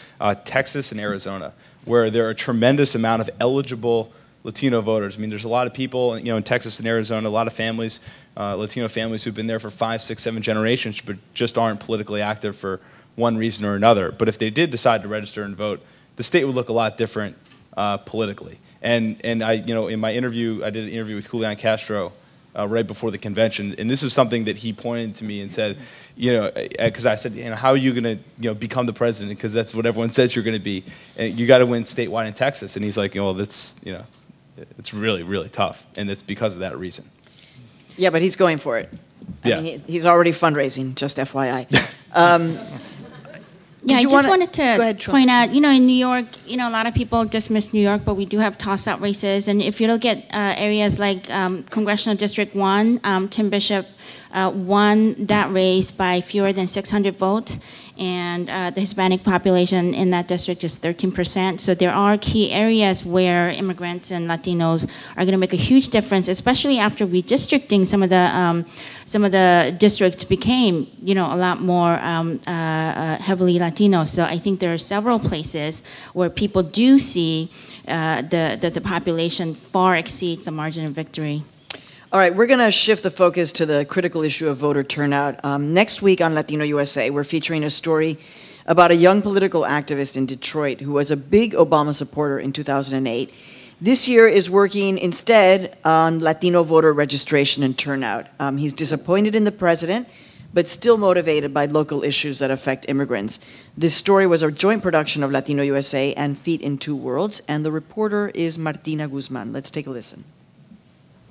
Texas and Arizona, where there are a tremendous amount of eligible Latino voters. I mean, there's a lot of people, in Texas and Arizona, a lot of families, Latino families who've been there for 5, 6, 7 generations, but just aren't politically active for one reason or another. But if they did decide to register and vote, the state would look a lot different politically. And I, in my interview, I did an interview with Julian Castro right before the convention, and this is something that he pointed to me and said, because I said, how are you going to, become the president? Because that's what everyone says you're going to be. And you got to win statewide in Texas. And he's like, well, that's, it's really, really tough, and it's because of that reason. Yeah, but he's going for it. I mean, he's already fundraising, just FYI. Yeah, I just wanted to ahead, point out, in New York, a lot of people dismiss New York, but we do have toss-up races. And if you look at areas like Congressional District 1, Tim Bishop won that race by fewer than 600 votes. And the Hispanic population in that district is 13%. So there are key areas where immigrants and Latinos are going to make a huge difference, especially after redistricting. Some of the districts became, a lot more heavily Latino. So I think there are several places where people do see that the population far exceeds the margin of victory. All right, we're going to shift the focus to the critical issue of voter turnout. Next week on Latino USA, we're featuring a story about a young political activist in Detroit who was a big Obama supporter in 2008. This year is working instead on Latino voter registration and turnout. He's disappointed in the president, but still motivated by local issues that affect immigrants. This story was a joint production of Latino USA and Feet in Two Worlds, and the reporter is Martina Guzman. Let's take a listen.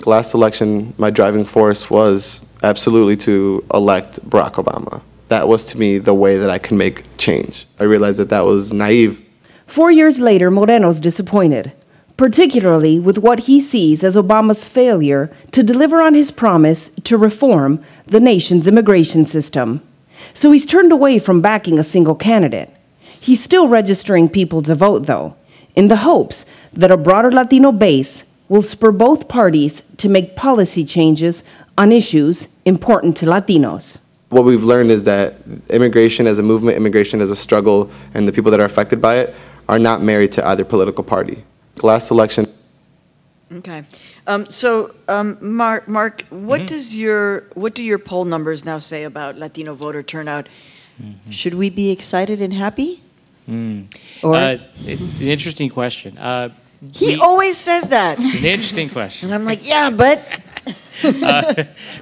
Last election, my driving force was absolutely to elect Barack Obama. That was, to me, the way that I could make change. I realized that that was naive. 4 years later, Moreno's disappointed, particularly with what he sees as Obama's failure to deliver on his promise to reform the nation's immigration system. So he's turned away from backing a single candidate. He's still registering people to vote, though, in the hopes that a broader Latino base will spur both parties to make policy changes on issues important to Latinos. What we've learned is that immigration as a movement, immigration as a struggle, and the people that are affected by it are not married to either political party. Last election. Okay. Mark, what do your poll numbers now say about Latino voter turnout? Should we be excited and happy? Or An interesting question. He always says that. An interesting question. And I'm like, yeah, but.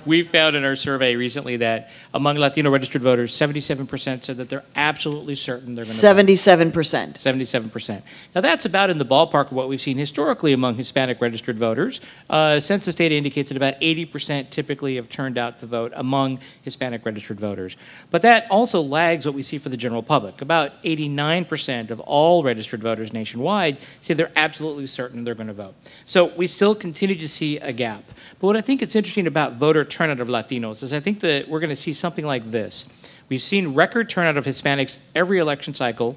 We found in our survey recently that among Latino registered voters, 77% said that they're absolutely certain they're going to 77%. 77%. Now that's about in the ballpark of what we've seen historically among Hispanic registered voters. Census data indicates that about 80% typically have turned out to vote among Hispanic registered voters. But that also lags what we see for the general public. About 89% of all registered voters nationwide say they're absolutely certain they're going to vote. So we still continue to see a gap. But what I think it's interesting about voter turnout of Latinos is I think that we're going to see something like this. We've seen record turnout of Hispanics every election cycle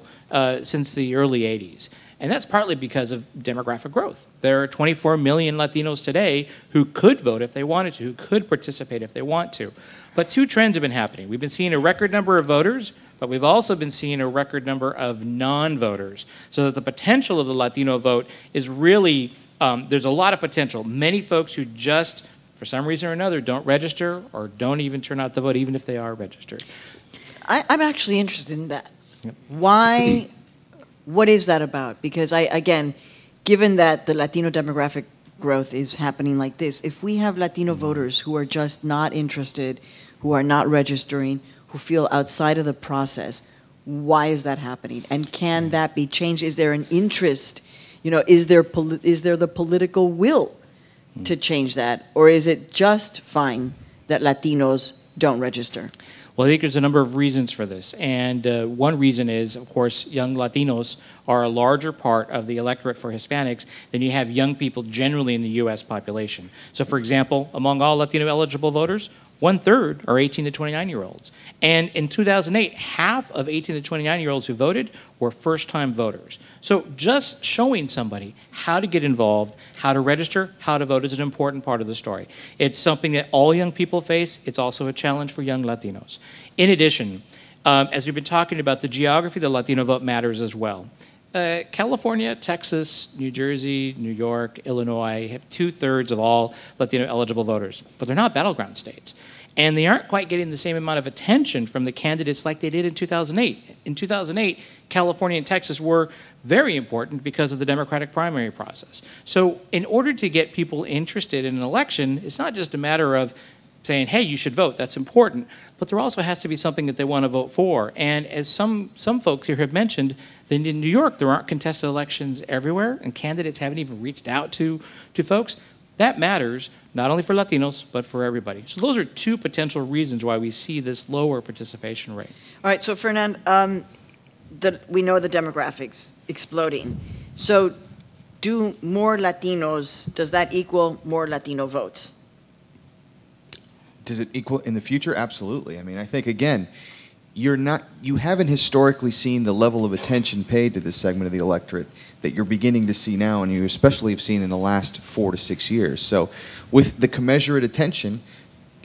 since the early 80s. And that's partly because of demographic growth. There are 24 million Latinos today who could vote if they wanted to, who could participate if they want to. But two trends have been happening. We've been seeing a record number of voters, but we've also been seeing a record number of non-voters. So that the potential of the Latino vote is really, there's a lot of potential. Many folks who just, for some reason or another, don't register or don't even turn out to vote, even if they are registered. I'm actually interested in that. Yep. Why? What is that about? Because again, given that the Latino demographic growth is happening like this, if we have Latino voters who are just not interested, who are not registering, who feel outside of the process, why is that happening? And can that be changed? Is there an interest? Is there the political will to change that? Or is it just fine that Latinos don't register? Well, I think there's a number of reasons for this. And one reason is, of course, young Latinos are a larger part of the electorate for Hispanics than you have young people generally in the U.S. population. So, for example, among all Latino eligible voters, 1/3 are 18 to 29-year-olds. And in 2008, half of 18 to 29-year-olds who voted were first-time voters. So just showing somebody how to get involved, how to register, how to vote is an important part of the story. It's something that all young people face. It's also a challenge for young Latinos. In addition, as we've been talking about, the geography of the Latino vote matters as well. California, Texas, New Jersey, New York, Illinois have 2/3 of all Latino eligible voters, but they're not battleground states. And they aren't quite getting the same amount of attention from the candidates like they did in 2008. In 2008, California and Texas were very important because of the Democratic primary process. So in order to get people interested in an election, it's not just a matter of saying, hey, you should vote, that's important, but there also has to be something that they want to vote for. And as some folks here have mentioned, then in New York, there aren't contested elections everywhere, and candidates haven't even reached out to folks. That matters, not only for Latinos, but for everybody. So those are two potential reasons why we see this lower participation rate. All right, so Fernand, we know the demographics exploding. So do more Latinos, does that equal more Latino votes? Does it equal in the future? Absolutely. I mean, I think, again, you haven't historically seen the level of attention paid to this segment of the electorate that you're beginning to see now, and you especially have seen in the last 4 to 6 years. So with the commensurate attention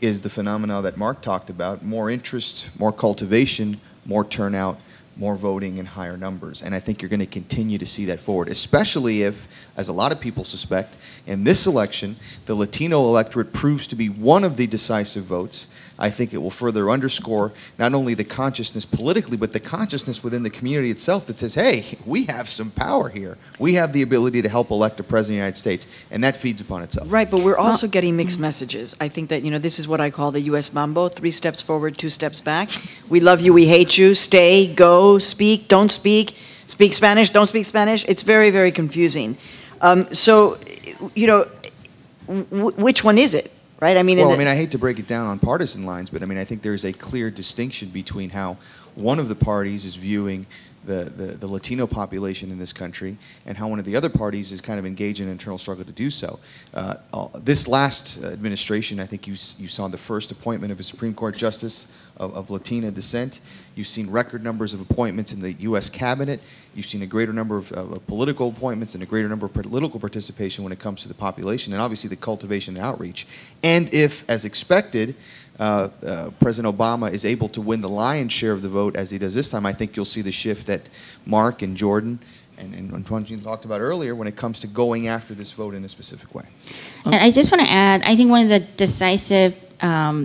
is the phenomena that Mark talked about: more interest, more cultivation, more turnout, more voting in higher numbers. And I think you're going to continue to see that forward, especially if, as a lot of people suspect, in this election, the Latino electorate proves to be one of the decisive votes. I think it will further underscore not only the consciousness politically, but the consciousness within the community itself that says, hey, we have some power here. We have the ability to help elect a president of the United States, and that feeds upon itself. Right, but we're also getting mixed messages. I think that, this is what I call the U.S. Mambo: 3 steps forward, 2 steps back. We love you, we hate you, stay, go, speak, don't speak Spanish, don't speak Spanish. It's very, very confusing. Which one is it? Right? I mean, I hate to break it down on partisan lines, but I think there's a clear distinction between how one of the parties is viewing the Latino population in this country and how one of the other parties is kind of engaged in an internal struggle to do so. This last administration, I think you saw the first appointment of a Supreme Court justice of Latina descent. You've seen record numbers of appointments in the U.S. cabinet. You've seen a greater number of political appointments and a greater number of political participation when it comes to the population, and obviously the cultivation and outreach. And if, as expected, President Obama is able to win the lion's share of the vote as he does this time, I think you'll see the shift that Mark and Jordan and Antoine talked about earlier when it comes to going after this vote in a specific way. And I just want to add, I think one of the decisive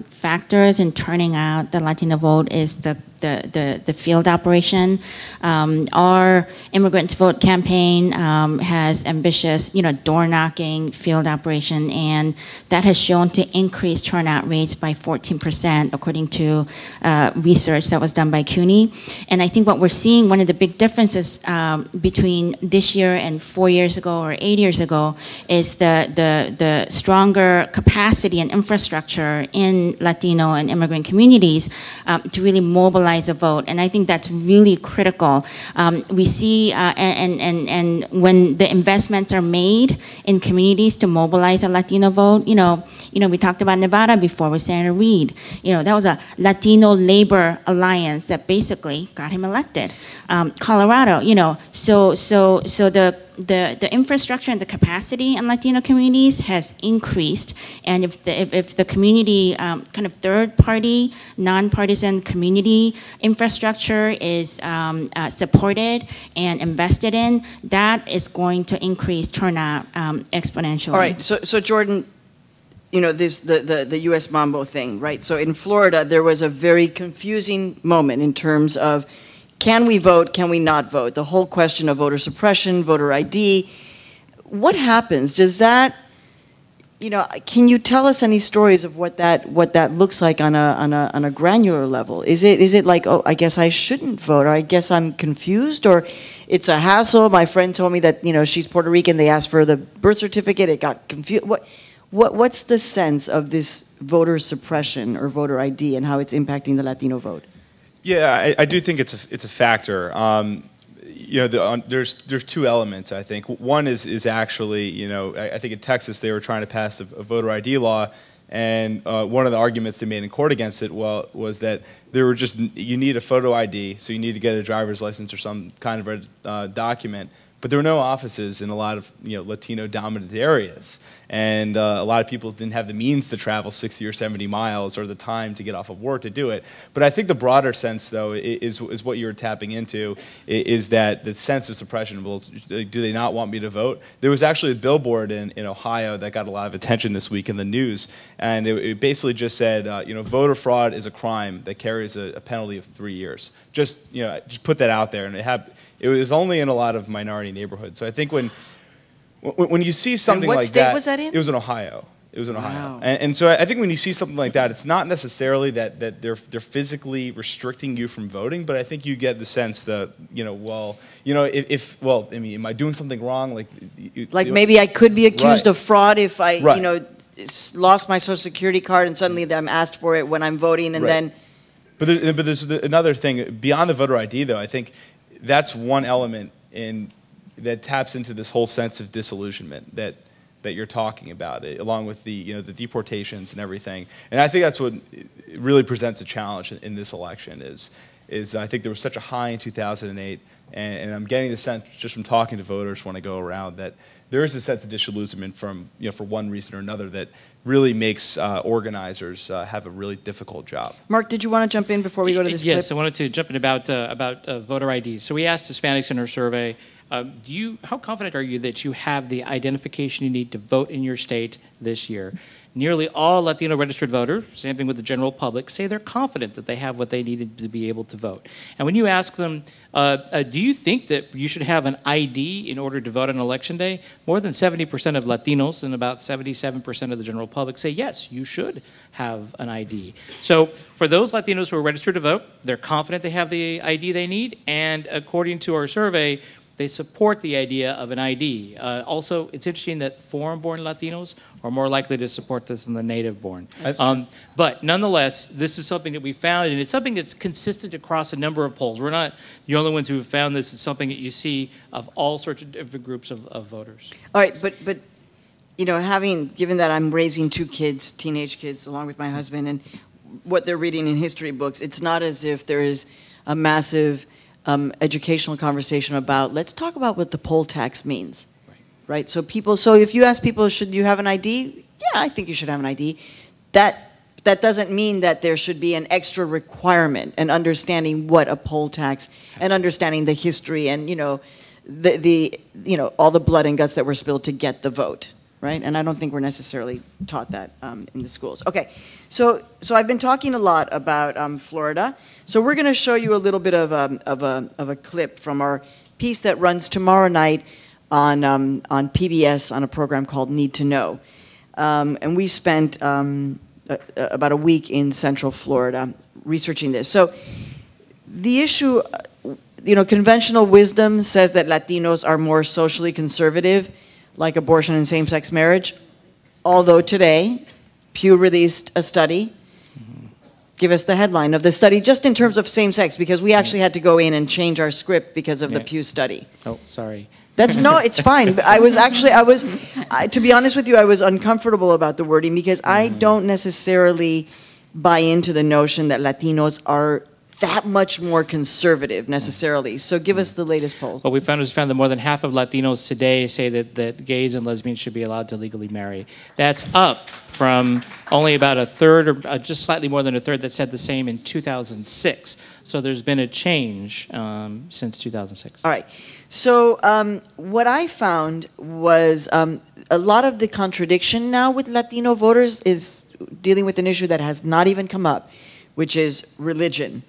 factors in turning out the Latino vote is the field operation. Our Immigrants Vote campaign has ambitious, door-knocking field operation, and that has shown to increase turnout rates by 14%, according to research that was done by CUNY. And I think what we're seeing, one of the big differences between this year and 4 years ago or 8 years ago, is the stronger capacity and infrastructure in Latino and immigrant communities to really mobilize a vote, and I think that's really critical. We see, and when the investments are made in communities to mobilize a Latino vote, we talked about Nevada before with Senator Reid. That was a Latino labor alliance that basically got him elected. Colorado, so the infrastructure and the capacity in Latino communities has increased, and if the community kind of third-party, nonpartisan community infrastructure is supported and invested in, that is going to increase turnout exponentially. All right, so Jordan, the U.S. Mambo thing, right? So in Florida, there was a very confusing moment in terms of, can we vote, can we not vote? The whole question of voter suppression, voter ID. What happens? Does that, can you tell us any stories of what that looks like on a granular level? Is it like, oh, I guess I shouldn't vote, or I guess I'm confused, or it's a hassle? My friend told me that, she's Puerto Rican, they asked for the birth certificate, it got confused. What's the sense of this voter suppression or voter ID and how it's impacting the Latino vote? Yeah, I do think it's a factor. There's two elements, I think. One is actually, I think in Texas they were trying to pass a voter ID law, and one of the arguments they made in court against it was that you need a photo ID, so you need to get a driver's license or some kind of a document but there were no offices in a lot of Latino-dominant areas, and a lot of people didn't have the means to travel 60 or 70 miles or the time to get off of work to do it. But I think the broader sense, though, is what you're tapping into, is that the sense of suppression. Well, do they not want me to vote? There was actually a billboard in Ohio that got a lot of attention this week in the news, and it basically just said, voter fraud is a crime that carries a penalty of 3 years. Just put that out there, and it was only in a lot of minority neighborhoods. So I think when you see something like that, what state was that in? It was in Ohio. It was in Ohio. Wow. And so I think when you see something like that, it's not necessarily that they're physically restricting you from voting, but I think you get the sense that, am I doing something wrong? Like maybe I could be accused of fraud if I, Right. lost my Social Security card and suddenly I'm asked for it when I'm voting and then... But there's another thing. Beyond the voter ID, though, I think that's one element that taps into this whole sense of disillusionment that you're talking about, along with the deportations and everything. And I think that's what really presents a challenge in this election is I think there was such a high in 2008, and I'm getting the sense just from talking to voters when I go around that there is a sense of disillusionment from for one reason or another that really makes organizers have a really difficult job. Mark, did you want to jump in before we go to this Yes, clip? I wanted to jump in about voter ID. So we asked Hispanics in our survey, how confident are you that you have the identification you need to vote in your state this year? Nearly all Latino registered voters, same thing with the general public, say they're confident that they have what they needed to be able to vote. And when you ask them, do you think that you should have an ID in order to vote on Election Day? More than 70% of Latinos and about 77% of the general public say, yes, you should have an ID. So for those Latinos who are registered to vote, they're confident they have the ID they need, and according to our survey, they support the idea of an ID. Also, it's interesting that foreign-born Latinos are more likely to support this than the native-born. But nonetheless, this is something that we found, and it's something that's consistent across a number of polls. We're not the only ones who have found this. It's something that you see of all sorts of different groups of voters. All right, but given that I'm raising 2 kids, teenage kids, along with my husband, and what they're reading in history books, it's not as if there is a massive educational conversation about, let's talk about what the poll tax means, right? So if you ask people, should you have an ID? Yeah, I think you should have an ID. That doesn't mean that there should be an extra requirement and understanding what a poll tax and understanding the history and, all the blood and guts that were spilled to get the vote, right? And I don't think we're necessarily taught that in the schools. Okay, so I've been talking a lot about Florida. So we're going to show you a little bit of a clip from our piece that runs tomorrow night on PBS on a program called Need to Know. And we spent about a week in Central Florida researching this. So the issue, conventional wisdom says that Latinos are more socially conservative, like abortion and same-sex marriage, although today, Pew released a study. Give us the headline of the study, just in terms of same-sex, because we actually had to go in and change our script because of the Pew study. Oh, sorry. No, it's fine. But to be honest with you, I was uncomfortable about the wording because I don't necessarily buy into the notion that Latinos are that much more conservative necessarily. So give us the latest poll. What we found that more than half of Latinos today say that gays and lesbians should be allowed to legally marry. That's up from only about a third or just slightly more than a third that said the same in 2006. So there's been a change since 2006. All right. So what I found was a lot of the contradiction now with Latino voters is dealing with an issue that has not even come up, which is religion.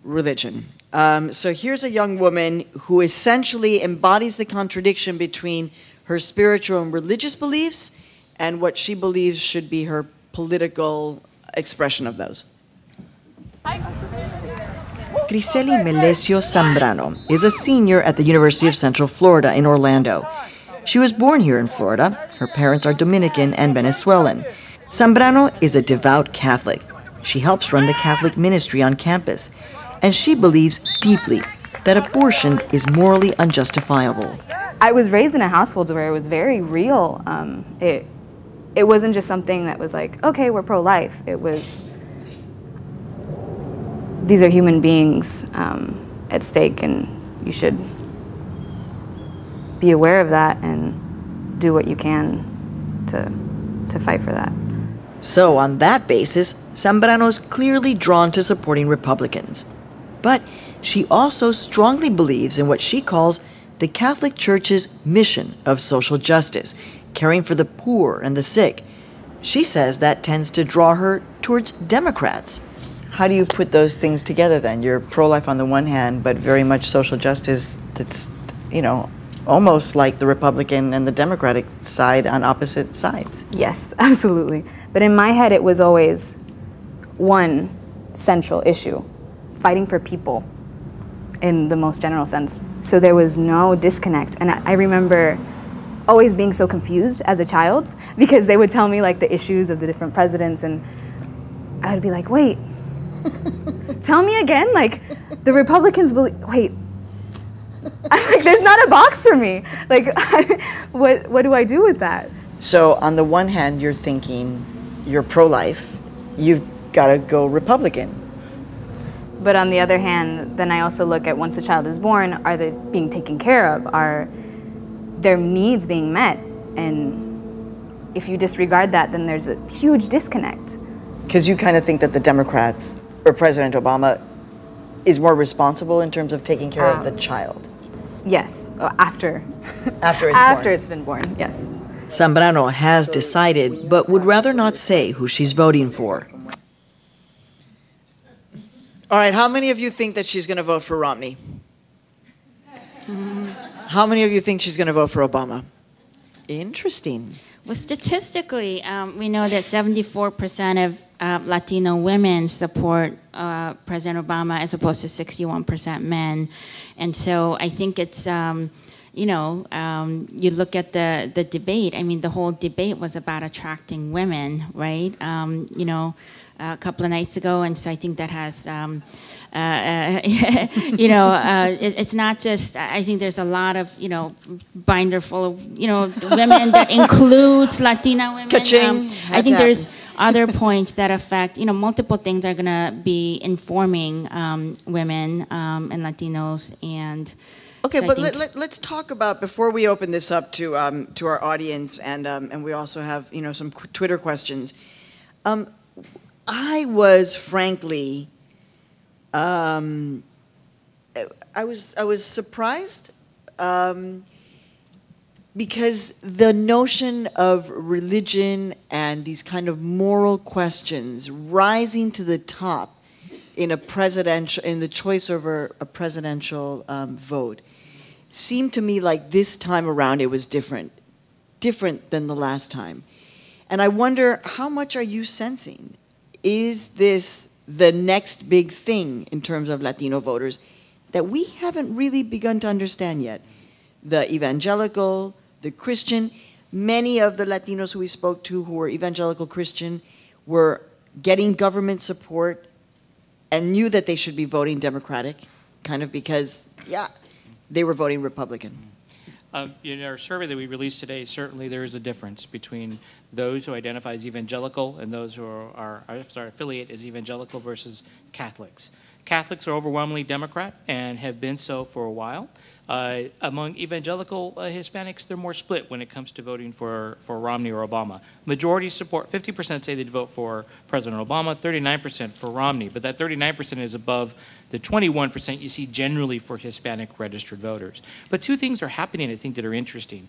So here's a young woman who essentially embodies the contradiction between her spiritual and religious beliefs and what she believes should be her political expression of those. Griseli Melesio Zambrano is a senior at the University of Central Florida in Orlando. She was born here in Florida. Her parents are Dominican and Venezuelan. Zambrano is a devout Catholic. She helps run the Catholic ministry on campus, and she believes deeply that abortion is morally unjustifiable. I was raised in a household where it was very real. It wasn't just something that was like, okay, we're pro-life. It was, these are human beings at stake, and you should be aware of that and do what you can to fight for that. So on that basis, Zambrano's clearly drawn to supporting Republicans. But she also strongly believes in what she calls the Catholic Church's mission of social justice, caring for the poor and the sick. She says that tends to draw her towards Democrats. How do you put those things together then? You're pro-life on the one hand, but very much social justice that's, you know, almost like the Republican and the Democratic side on opposite sides. Yes, absolutely. But in my head, it was always one central issue, fighting for people in the most general sense. So there was no disconnect. And I remember always being so confused as a child because they would tell me like the issues of the different presidents and I would be like, wait, tell me again, like the Republicans believe, wait, I'm like, there's not a box for me. Like, what do I do with that? So on the one hand, you're thinking you're pro-life, you've got to go Republican. But on the other hand, then I also look at once the child is born, are they being taken care of? Are their needs being met? And if you disregard that, then there's a huge disconnect. Because you kind of think that the Democrats or President Obama is more responsible in terms of taking care of the child. Yes, after it's been born, yes. Zambrano has decided, but would rather not say who she's voting for. All right, how many of you think that she's going to vote for Romney? How many of you think she's going to vote for Obama? Interesting. Well, statistically, we know that 74% of Latino women support President Obama as opposed to 61% men. And so I think it's, you know, you look at the debate, I mean, the whole debate was about attracting women, right? You know, a couple of nights ago, and so I think that has, you know, it's not just, I think there's a lot of, you know, binder full of, you know, women that includes Latina women. I think there's other points that affect, you know, multiple things are going to be informing women and Latinos and okay, so but let's talk about, before we open this up to our audience, and we also have, you know, some Twitter questions. I was frankly, I was surprised because the notion of religion and these kind of moral questions rising to the top in the choice over a presidential vote seemed to me like this time around it was different than the last time. And I wonder, how much are you sensing? Is this the next big thing in terms of Latino voters that we haven't really begun to understand yet? The evangelical, the Christian, many of the Latinos who we spoke to who were evangelical Christian were getting government support and knew that they should be voting Democratic, kind of because, yeah, they were voting Republican. In our survey that we released today, certainly there is a difference between those who identify as evangelical and those who are affiliate as evangelical versus Catholics. Catholics are overwhelmingly Democrat and have been so for a while. Among evangelical Hispanics, they're more split when it comes to voting for Romney or Obama. Majority support, 50% say they'd vote for President Obama, 39% for Romney, but that 39% is above the 21% you see generally for Hispanic registered voters. But two things are happening, I think, that are interesting.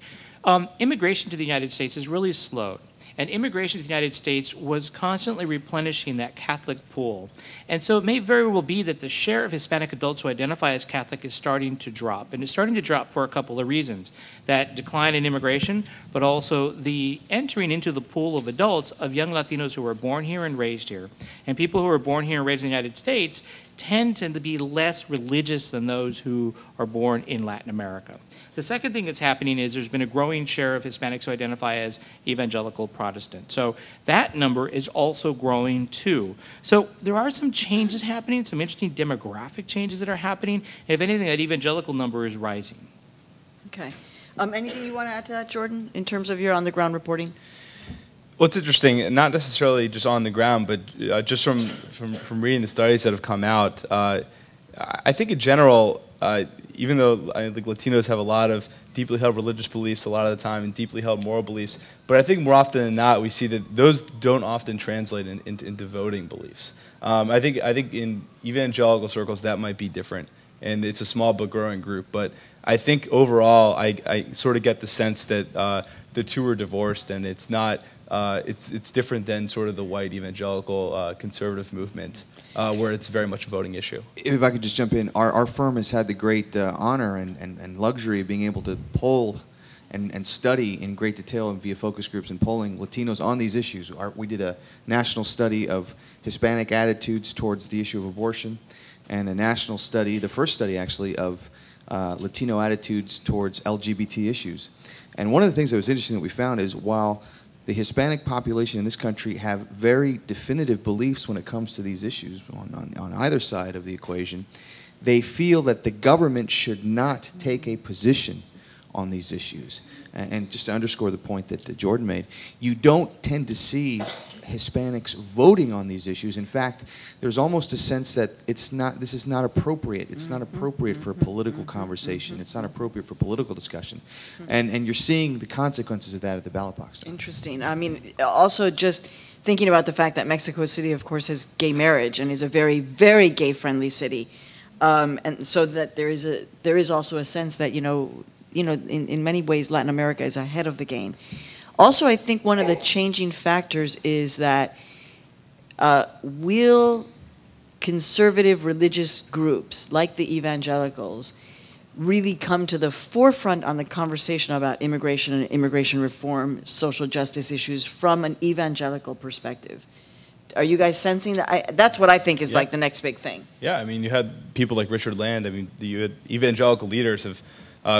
Immigration to the United States has really slowed. And immigration to the United States was constantly replenishing that Catholic pool. And so it may very well be that the share of Hispanic adults who identify as Catholic is starting to drop. And it's starting to drop for a couple of reasons. That decline in immigration, but also the entering into the pool of adults of young Latinos who were born here and raised here. And people who are born here and raised in the United States tend to be less religious than those who are born in Latin America. The second thing that's happening is there's been a growing share of Hispanics who identify as evangelical Protestant. So that number is also growing too. So there are some changes happening, some interesting demographic changes that are happening. If anything, that evangelical number is rising. Okay. Anything you want to add to that, Jordan, in terms of your on-the-ground reporting? Well, it's interesting, not necessarily just on the ground, but just from reading the studies that have come out, I think in general, even though I think Latinos have a lot of deeply held religious beliefs a lot of the time and deeply held moral beliefs. But I think more often than not, we see that those don't often translate into voting beliefs. I think in evangelical circles that might be different, and it's a small but growing group. But I think overall, I sort of get the sense that the two are divorced, and it's not. It's different than sort of the white evangelical conservative movement, where it's very much a voting issue. If I could just jump in, our firm has had the great honor and luxury of being able to poll and study in great detail and via focus groups and polling Latinos on these issues. We did a national study of Hispanic attitudes towards the issue of abortion, and a national study, the first study actually, of Latino attitudes towards LGBT issues. And one of the things that was interesting that we found is while the Hispanic population in this country have very definitive beliefs when it comes to these issues on either side of the equation, they feel that the government should not take a position on these issues. And just to underscore the point that Jordan made, you don't tend to see Hispanics voting on these issues. In fact, there's almost a sense that this is not appropriate. It's not appropriate for a political conversation. It's not appropriate for political discussion. And you're seeing the consequences of that at the ballot box now. Interesting. I mean, also just thinking about the fact that Mexico City, of course, has gay marriage and is a very, very gay-friendly city. And so that there is also a sense that, in many ways, Latin America is ahead of the game. Also, I think one of the changing factors is that will conservative religious groups, like the evangelicals, really come to the forefront on the conversation about immigration and immigration reform, social justice issues from an evangelical perspective? Are you guys sensing that? That's what I think is like the next big thing. Yeah, I mean, you had people like Richard Land. I mean, you had evangelical leaders have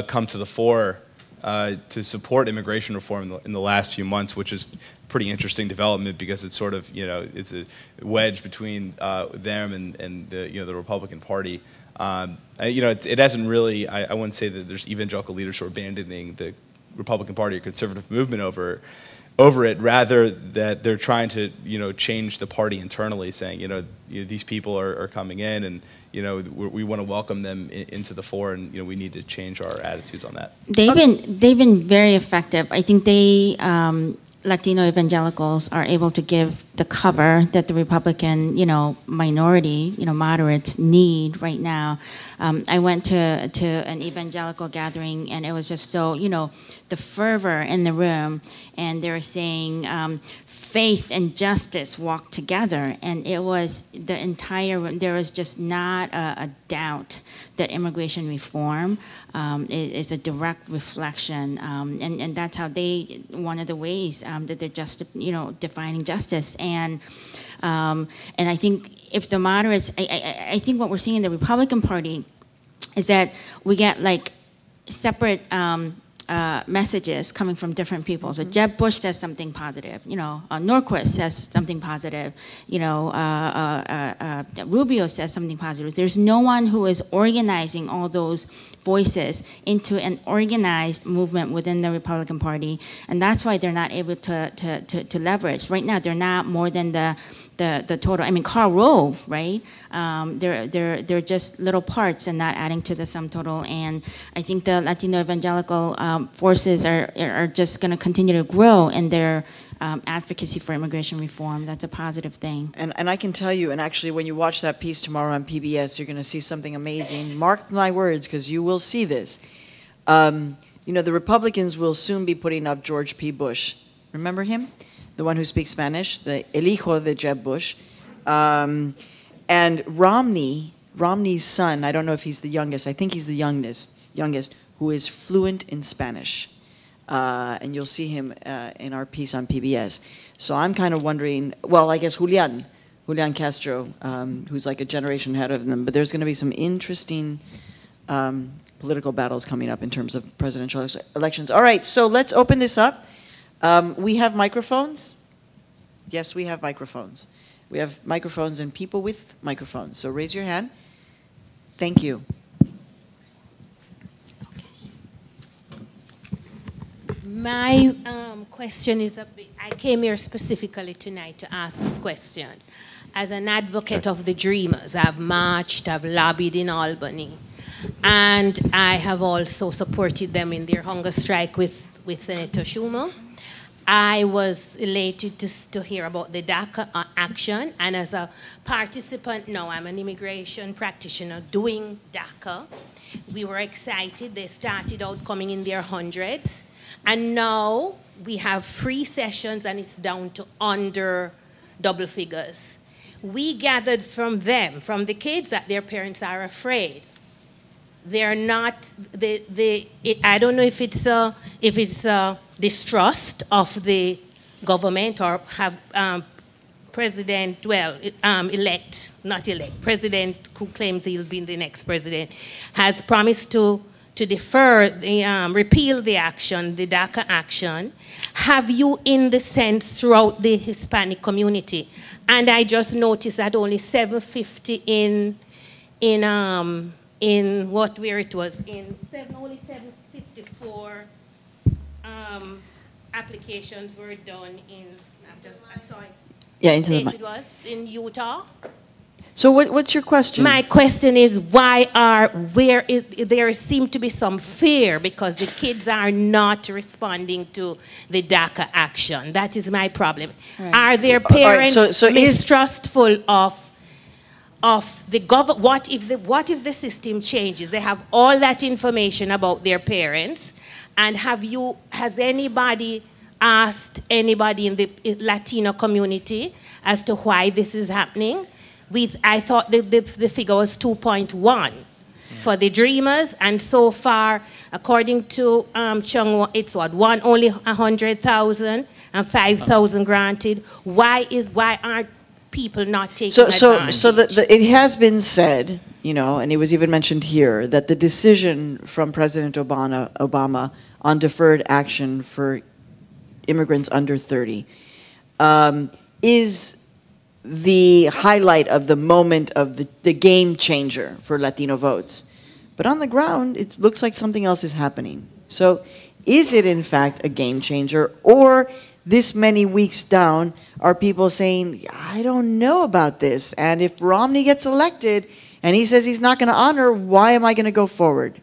come to the fore to support immigration reform in the last few months, which is a pretty interesting development because it's sort of, it's a wedge between them and the Republican Party. It hasn't really, I wouldn't say that there's evangelical leaders who are abandoning the Republican Party or conservative movement over it, rather that they're trying to, change the party internally, saying, these people are coming in and, we want to welcome them into the fore, and we need to change our attitudes on that. They've been very effective. I think Latino evangelicals are able to give the cover that the Republican, minority, moderates need right now. I went to an evangelical gathering, and it was just so, the fervor in the room, and they were saying faith and justice walk together, and it was the entire room. There was just not a doubt that immigration reform is a direct reflection, and that's how one of the ways that they're just, defining justice. And I think if the moderates, I think what we're seeing in the Republican Party is that we get like separate messages coming from different people. So Jeb Bush says something positive, Norquist says something positive, Rubio says something positive. There's no one who is organizing all those voices into an organized movement within the Republican Party, and that's why they're not able to leverage. Right now, they're not more than the total. I mean, Karl Rove, right? They're just little parts and not adding to the sum total. And I think the Latino evangelical forces are just going to continue to grow in their advocacy for immigration reform. That's a positive thing. And I can tell you, and actually when you watch that piece tomorrow on PBS, you're going to see something amazing. Mark my words, because you will see this. The Republicans will soon be putting up George P. Bush. Remember him? The one who speaks Spanish, the El Hijo de Jeb Bush. And Romney's son, I don't know if he's the youngest, I think he's the youngest, who is fluent in Spanish. And you'll see him in our piece on PBS. So I'm kind of wondering, well, I guess Julian Castro, who's like a generation ahead of them, but there's going to be some interesting political battles coming up in terms of presidential elections. All right, so let's open this up. We have microphones. Yes, we have microphones. We have microphones and people with microphones. So raise your hand. Thank you. My question is, I came here specifically tonight to ask this question. As an advocate of the Dreamers, I've marched, I've lobbied in Albany. And I have also supported them in their hunger strike with Senator Schumer. I was elated to hear about the DACA action, and as a participant now, I'm an immigration practitioner doing DACA. We were excited. They started out coming in their hundreds, and now we have 3 sessions, and it's down to under double figures. We gathered from them, from the kids, that their parents are afraid. They're not, I don't know if it's a distrust of the government, or have president, well, president who claims he'll be the next president, has promised to defer, repeal the action, the DACA action. Have you, in the sense, throughout the Hispanic community? And I just noticed that only 750 where it was, only 754 applications were done in, I saw it. Yeah, into the mic. It was in Utah. So what's your question? My question is, there seems to be some fear because the kids are not responding to the DACA action. That is my problem. Right. Are their parents so mistrustful of the government? What if the system changes? They have all that information about their parents, and has anybody asked anybody in the Latino community as to why this is happening? I thought the figure was 2.1 for the dreamers, and so far, according to Chung Wha, it's what, only 100,000 and 5,000 granted. Why aren't people not taking advantage? So it has been said, you know, and it was even mentioned here, that the decision from President Obama on deferred action for immigrants under 30 is the highlight of the moment of the game changer for Latino votes. But on the ground, it looks like something else is happening. So is it in fact a game changer, or this many weeks down are people saying, I don't know about this, and if Romney gets elected and he says he's not going to honor, why am I going to go forward?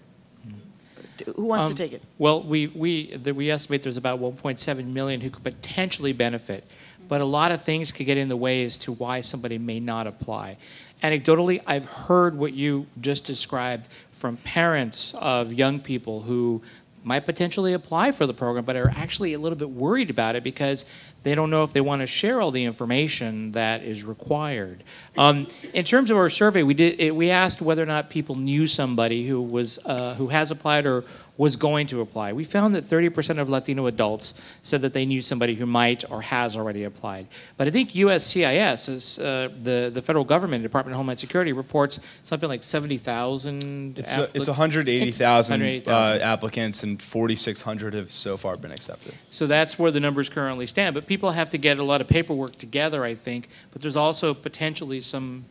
Who wants to take it? Well, we estimate there's about 1.7 million who could potentially benefit, but a lot of things could get in the way as to why somebody may not apply. Anecdotally, I've heard what you just described from parents of young people who might potentially apply for the program, but are actually a little bit worried about it because they don't know if they want to share all the information that is required. In terms of our survey, we asked whether or not people knew somebody who has applied or was going to apply. We found that 30% of Latino adults said that they knew somebody who might or has already applied. But I think USCIS, the federal government, Department of Homeland Security, reports something like 70,000. It's 180,000 applicants, and 4,600 have so far been accepted. So that's where the numbers currently stand. But people have to get a lot of paperwork together, I think. But there's also potentially some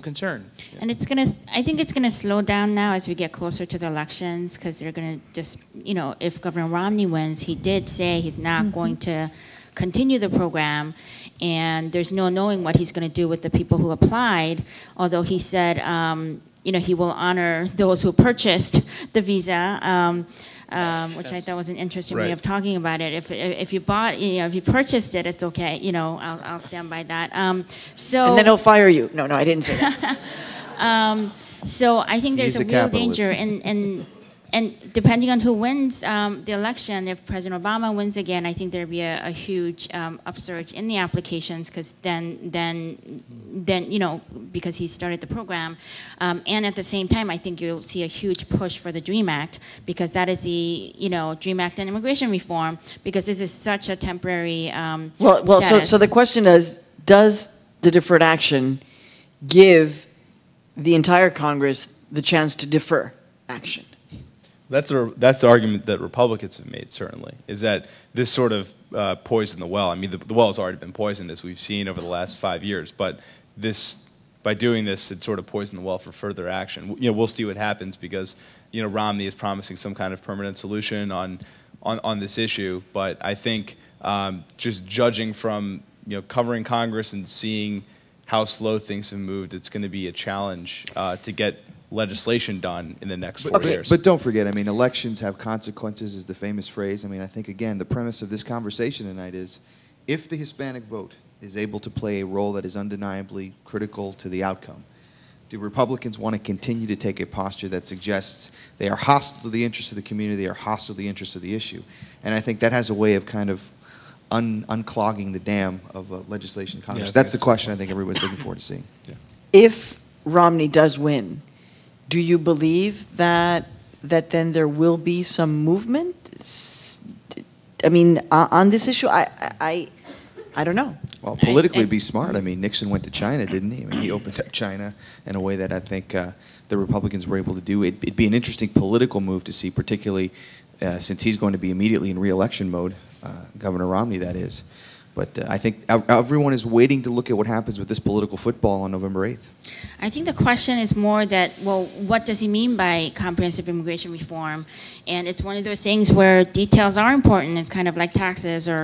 concern. And I think it's gonna slow down now as we get closer to the elections, because they're gonna just, you know, if Governor Romney wins, he did say he's not going to continue the program, and there's no knowing what he's gonna do with the people who applied, although he said, you know, he will honor those who purchased the visa, which I thought was an interesting way of talking about it. If you bought, you know, if you purchased it, it's okay. You know, I'll stand by that. So and then he'll fire you. No, I didn't say that. So I think there's a real danger, and depending on who wins the election, if President Obama wins again, I think there'll be a huge upsurge in the applications, because then you know, because he started the program, and at the same time, I think you'll see a huge push for the DREAM Act, because that is the, you know, DREAM Act and immigration reform, because this is such a temporary status. So the question is, does the deferred action give the entire Congress the chance to defer action? That's the argument that Republicans have made, certainly, is that this sort of poisoned the well. I mean, the well has already been poisoned, as we've seen over the last 5 years, but by doing this, it sort of poisoned the well for further action. You know, we'll see what happens, because, you know, Romney is promising some kind of permanent solution on this issue, but I think just judging from, you know, covering Congress and seeing how slow things have moved, it's going to be a challenge to get legislation done in the next 4 years. But don't forget, I mean, elections have consequences is the famous phrase. I mean, I think, again, the premise of this conversation tonight is if the Hispanic vote is able to play a role that is undeniably critical to the outcome, do Republicans want to continue to take a posture that suggests they are hostile to the interests of the community, they are hostile to the interests of the issue? And I think that has a way of kind of unclogging the dam of legislation in Congress. That's the question I think everybody's looking forward to seeing. Yeah. If Romney does win, do you believe that then there will be some movement? I mean, on this issue, I don't know. Well, politically, it'd be smart. I mean, Nixon went to China, didn't he? I mean, he opened up China in a way that I think the Republicans were able to do. It'd be an interesting political move to see, particularly since he's going to be immediately in re-election mode, Governor Romney, that is. But I think everyone is waiting to look at what happens with this political football on November 8th. I think the question is more that, well, what does he mean by comprehensive immigration reform? And it's one of those things where details are important. It's kind of like taxes, or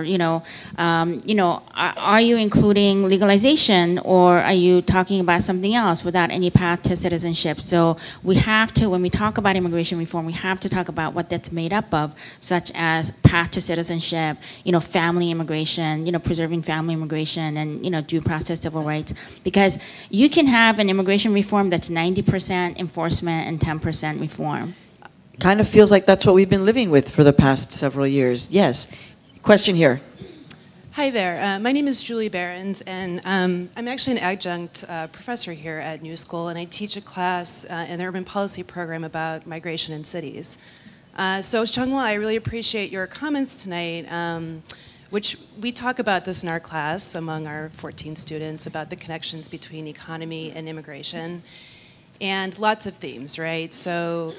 are you including legalization, or are you talking about something else without any path to citizenship? So we have to, when we talk about immigration reform, we have to talk about what that's made up of, such as path to citizenship, family immigration, preserving family immigration, and due process civil rights. Because you can have an immigration reform that's 90% enforcement and 10% reform. Kind of feels like that's what we've been living with for the past several years. Yes. Question here. Hi there. My name is Julie Behrens, and I'm actually an adjunct professor here at New School, and I teach a class in the urban policy program about migration in cities. So Chung Wha, I really appreciate your comments tonight, which we talk about this in our class among our 14 students about the connections between economy and immigration, and lots of themes, right? So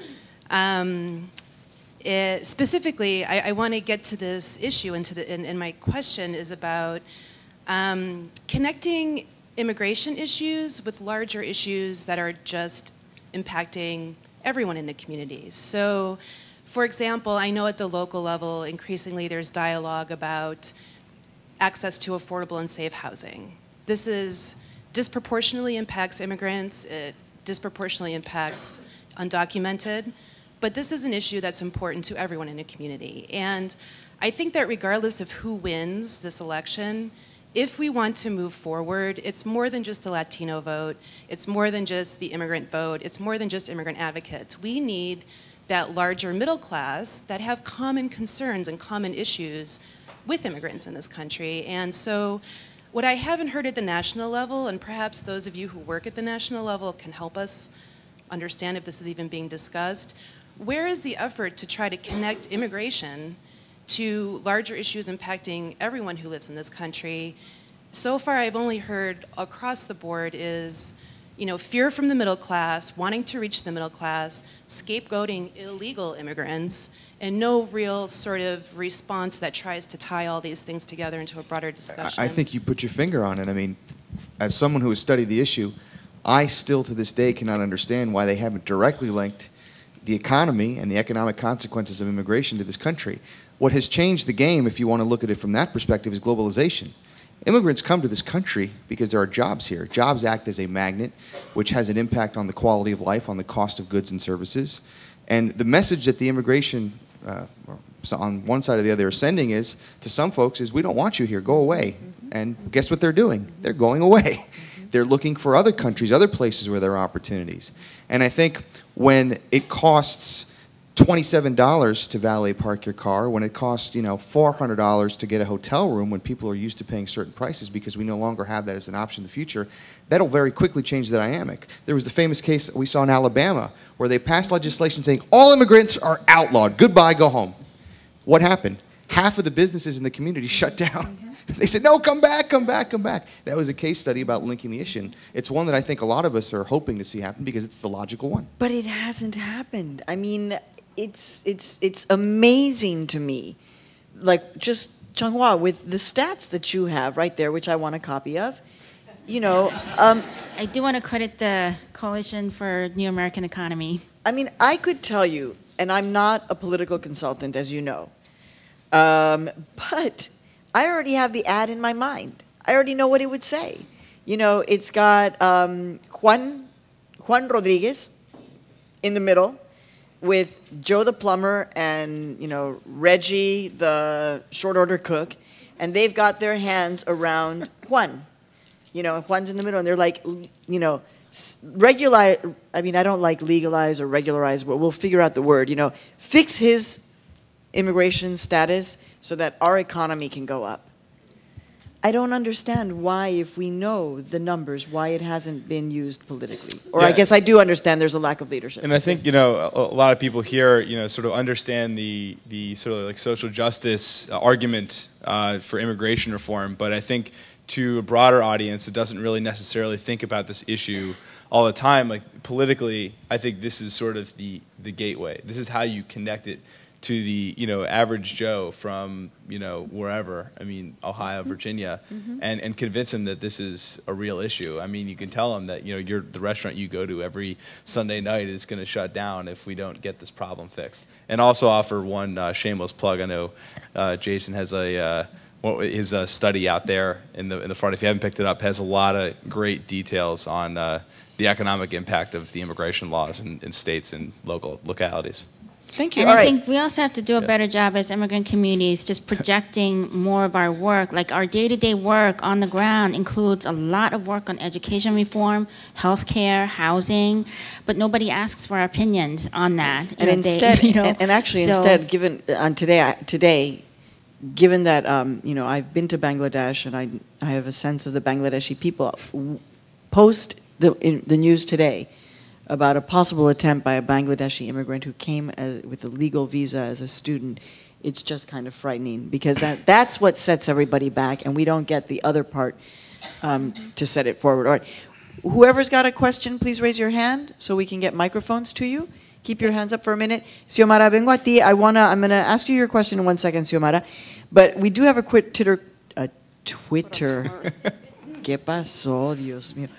specifically, I want to get to this issue, and my question is about connecting immigration issues with larger issues that are just impacting everyone in the community. So, for example, I know at the local level, increasingly there's dialogue about access to affordable and safe housing. This disproportionately impacts immigrants, it disproportionately impacts undocumented, but this is an issue that's important to everyone in a community. And I think that regardless of who wins this election, if we want to move forward, it's more than just the Latino vote, it's more than just the immigrant vote, it's more than just immigrant advocates. We need that larger middle class that have common concerns and common issues with immigrants in this country. And so what I haven't heard at the national level, and perhaps those of you who work at the national level can help us understand if this is even being discussed, where is the effort to try to connect immigration to larger issues impacting everyone who lives in this country? So far, I've only heard across the board is, fear from the middle class, wanting to reach the middle class, scapegoating illegal immigrants, and no real sort of response that tries to tie all these things together into a broader discussion. I think you put your finger on it. I mean, as someone who has studied the issue, I still to this day cannot understand why they haven't directly linked the economy and the economic consequences of immigration to this country. What has changed the game, if you want to look at it from that perspective, is globalization. Immigrants come to this country because there are jobs here. Jobs act as a magnet, which has an impact on the quality of life, on the cost of goods and services. And the message that the immigration, on one side or the other, are sending is, to some folks, is we don't want you here, go away. And guess what they're doing? They're going away. They're looking for other countries, other places where there are opportunities. And I think when it costs $27 to valet park your car, when it costs, $400 to get a hotel room, when people are used to paying certain prices because we no longer have that as an option in the future, that'll very quickly change the dynamic. There was the famous case we saw in Alabama where they passed legislation saying all immigrants are outlawed. Goodbye, go home. What happened? Half of the businesses in the community shut down. They said, no, come back, come back, come back. That was a case study about linking the issue. It's one that I think a lot of us are hoping to see happen because it's the logical one. But it hasn't happened. I mean, it's amazing to me. Like, just, Chung Wha, with the stats that you have right there, which I want a copy of, I do want to credit the Coalition for New American Economy. I mean, I could tell you, and I'm not a political consultant, as you know, but I already have the ad in my mind. I already know what it would say. It's got Juan Rodriguez, in the middle with Joe the plumber and, you know, Reggie the short order cook, and they've got their hands around Juan. You know, Juan's in the middle, and they're like, you know, regularize, I mean, I don't like legalize or regularize, but we'll figure out the word, you know, fix his immigration status so that our economy can go up. I don't understand why, if we know the numbers, why it hasn't been used politically. Or I guess I do understand there's a lack of leadership. And I think, you know, a lot of people here, you know, sort of understand the sort of like social justice argument for immigration reform, but I think to a broader audience that doesn't really necessarily think about this issue all the time, like politically, I think this is sort of the gateway. This is how you connect it to the, you know, average Joe from, you know, wherever, I mean, Ohio, Virginia, and convince him that this is a real issue. I mean, you can tell him that, you know, the restaurant you go to every Sunday night is going to shut down if we don't get this problem fixed. And also offer one shameless plug. I know Jason has his study out there in the front, if you haven't picked it up, has a lot of great details on the economic impact of the immigration laws in states and localities. Thank you. And All I right. think we also have to do a better job as immigrant communities, just projecting more of our work. Like our day-to-day work on the ground includes a lot of work on education reform, healthcare, housing, but nobody asks for our opinions on that. And instead, and actually, instead, given on today, given that you know, I've been to Bangladesh and I have a sense of the Bangladeshi people, post the news today about a possible attempt by a Bangladeshi immigrant who came with a legal visa as a student, it's just kind of frightening, because that's what sets everybody back, and we don't get the other part to set it forward. All right. Whoever's got a question, please raise your hand so we can get microphones to you. Keep your hands up for a minute. Xiomara, vengo a ti. I'm going to ask you your question in 1 second, Xiomara. But we do have a Twitter. ¿Qué pasó, Dios mío?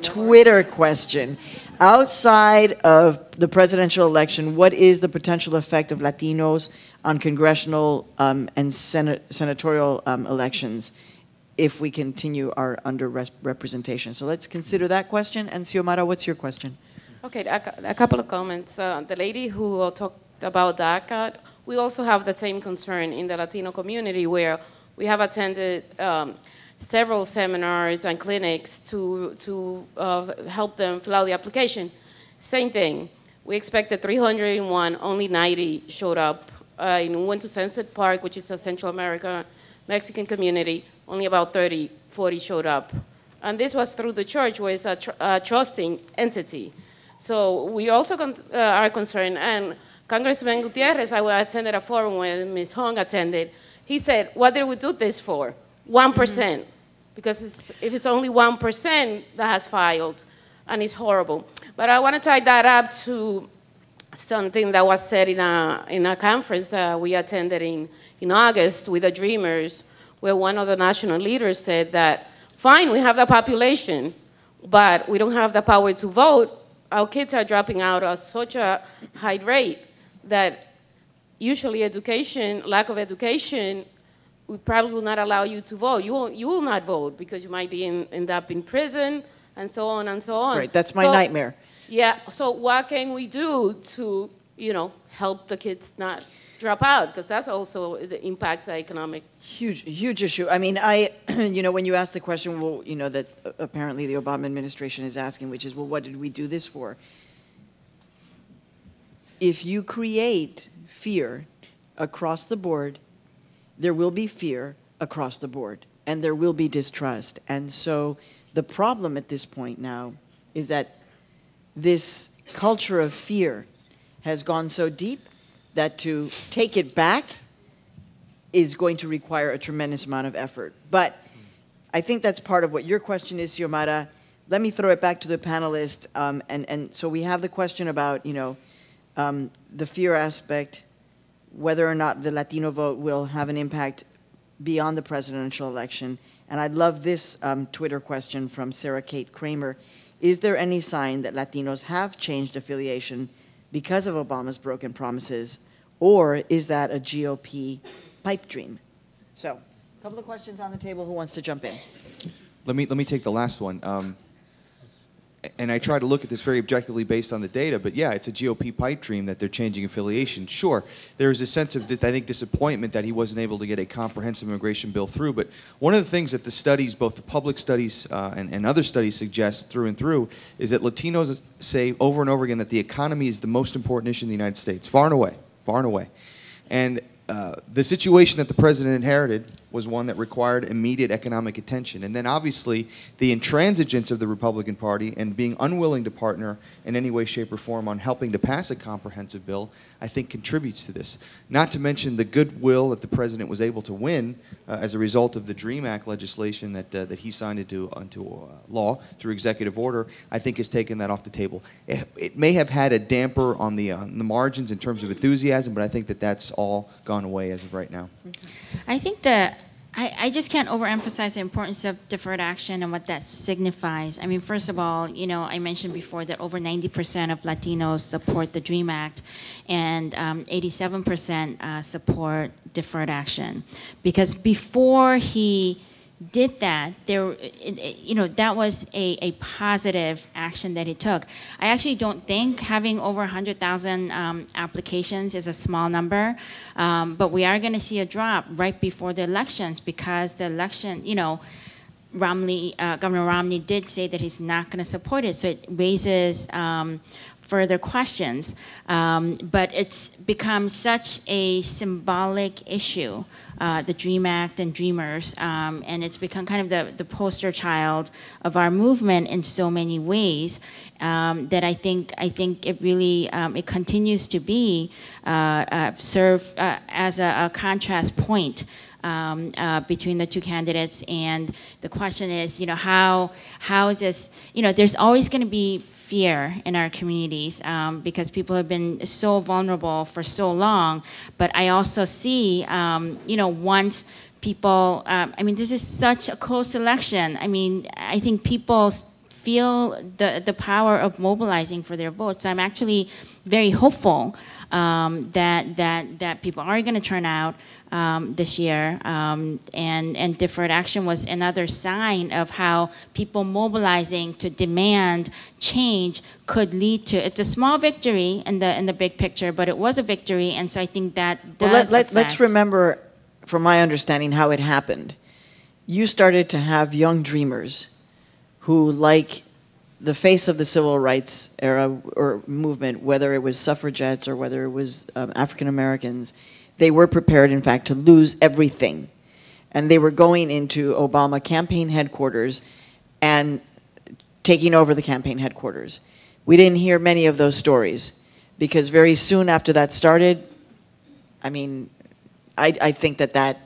Twitter question. Outside of the presidential election, what is the potential effect of Latinos on congressional and senatorial elections if we continue our underrepresentation? So let's consider that question. And Xiomara, what's your question? Okay, a couple of comments. The lady who talked about DACA, we also have the same concern in the Latino community, where we have attended several seminars and clinics to help them fill out the application. Same thing. We expected 301, only 90 showed up. We went to Sunset Park, which is a Central American Mexican community, only about 30, 40 showed up. And this was through the church, where it's a trusting entity. So we also are concerned, and Congressman Gutierrez, I attended a forum where Ms. Hong attended. He said, what did we do this for? 1%, because if it's only 1% that has filed, and it's horrible. But I want to tie that up to something that was said in a conference that we attended in August with the Dreamers, where one of the national leaders said that, fine, we have the population, but we don't have the power to vote. Our kids are dropping out at such a high rate that usually education, lack of education, we probably will not allow you to vote. You will not vote because you might end up in prison and so on and so on. Right, that's my nightmare. Yeah, so what can we do to, you know, help the kids not drop out? Because that's also impacts the economic. Huge issue. I mean, you know, when you ask the question, well, you know, that apparently the Obama administration is asking, which is, well, what did we do this for? If you create fear across the board, there will be fear across the board, and there will be distrust. And so the problem at this point now is that this culture of fear has gone so deep that to take it back is going to require a tremendous amount of effort. But I think that's part of what your question is, Xiomara. Let me throw it back to the panelists. And so we have the question about, you know, the fear aspect, whether or not the Latino vote will have an impact beyond the presidential election. And I'd love this Twitter question from Sarah Kate Kramer. Is there any sign that Latinos have changed affiliation because of Obama's broken promises, or is that a GOP pipe dream? So, a couple of questions on the table. Who wants to jump in? Let me take the last one. and I try to look at this very objectively based on the data, but yeah, it's a GOP pipe dream that they're changing affiliation. Sure, there's a sense of, I think, disappointment that he wasn't able to get a comprehensive immigration bill through, but one of the things that the studies, both the public studies and other studies suggest through and through, is that Latinos say over and over again that the economy is the most important issue in the United States, far and away, far and away. And the situation that the president inherited was one that required immediate economic attention. And then obviously the intransigence of the Republican Party and being unwilling to partner in any way, shape, or form on helping to pass a comprehensive bill, I think contributes to this. Not to mention the goodwill that the president was able to win as a result of the DREAM Act legislation that he signed into law through executive order, I think has taken that off the table. It may have had a damper on the margins in terms of enthusiasm, but I think that that's all gone away as of right now. I think that I just can't overemphasize the importance of deferred action and what that signifies. I mean, first of all, you know, I mentioned before that over 90% of Latinos support the DREAM Act, and 87% support deferred action. Because before he did that, you know, that was a positive action that he took. I actually don't think having over 100,000 applications is a small number, but we are going to see a drop right before the elections because the election, you know, Governor Romney did say that he's not going to support it, so it raises further questions. But it's become such a symbolic issue, the DREAM Act and Dreamers, and it's become kind of the poster child of our movement in so many ways that I think it really it continues to be serve as a contrast point between the two candidates. And the question is, you know, how is this, you know, there's always going to be fear in our communities because people have been so vulnerable for so long. But I also see, you know, once people, I mean, this is such a close election. I mean, I think people feel the power of mobilizing for their votes. I'm actually very hopeful that people are going to turn out this year, and deferred action was another sign of how people mobilizing to demand change could lead to. It's a small victory in the big picture, but it was a victory, and so I think that does. Well, let's remember, from my understanding, how it happened. You started to have young dreamers who, like the face of the civil rights era or movement, whether it was suffragettes or whether it was African Americans, they were prepared, in fact, to lose everything. And they were going into Obama campaign headquarters and taking over the campaign headquarters. We didn't hear many of those stories because very soon after that started, I mean, I think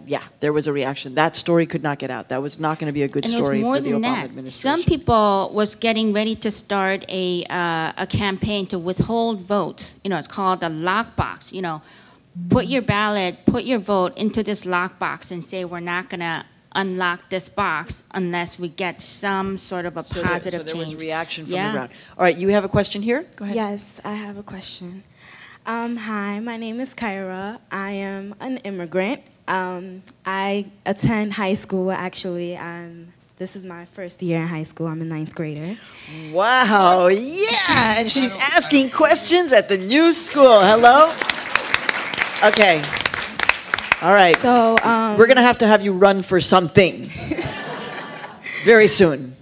yeah, there was a reaction. That story could not get out. That was not going to be a good story for the Obama administration. Some people was getting ready to start a campaign to withhold votes. You know, it's called a lockbox. You know, put your ballot, put your vote into this lockbox and say we're not going to unlock this box unless we get some sort of a positive change. So there was reaction from the ground. All right, you have a question here? Go ahead. Yes, I have a question. Hi, my name is Kyra. I am an immigrant. I attend high school, actually. This is my first year in high school. I'm a 9th grader. Wow, yeah, and she's asking questions at the new school. Hello? Okay. All right. So we're going to have you run for something very soon.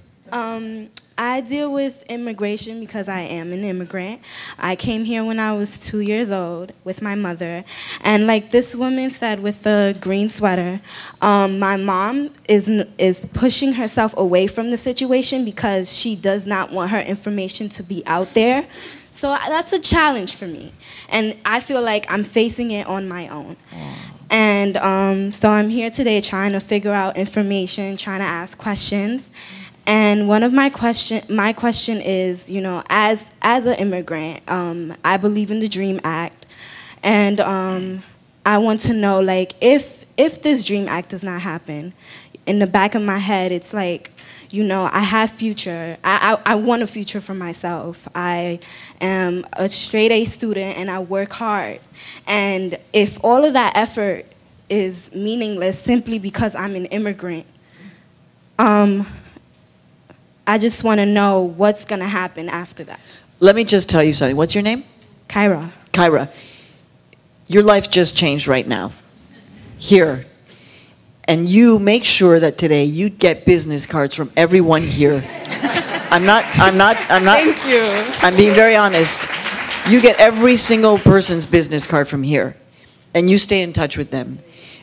I deal with immigration because I am an immigrant. I came here when I was 2 years old with my mother. And like this woman said with the green sweater, my mom is pushing herself away from the situation because she does not want her information to be out there. So that's a challenge for me. And I feel like I'm facing it on my own. And so I'm here today trying to figure out information, trying to ask questions. And one of my question is, you know, as an immigrant, I believe in the DREAM Act, and I want to know, like, if this DREAM Act does not happen, in the back of my head, it's like, you know, I have future. I want a future for myself. I am a straight A student, and I work hard. And if all of that effort is meaningless simply because I'm an immigrant, I just want to know what's going to happen after that. Let me just tell you something. What's your name? Kyra. Kyra. Your life just changed right now. Here. And you make sure that today you get business cards from everyone here. I'm not. Thank you. I'm being very honest. You get every single person's business card from here. And you stay in touch with them.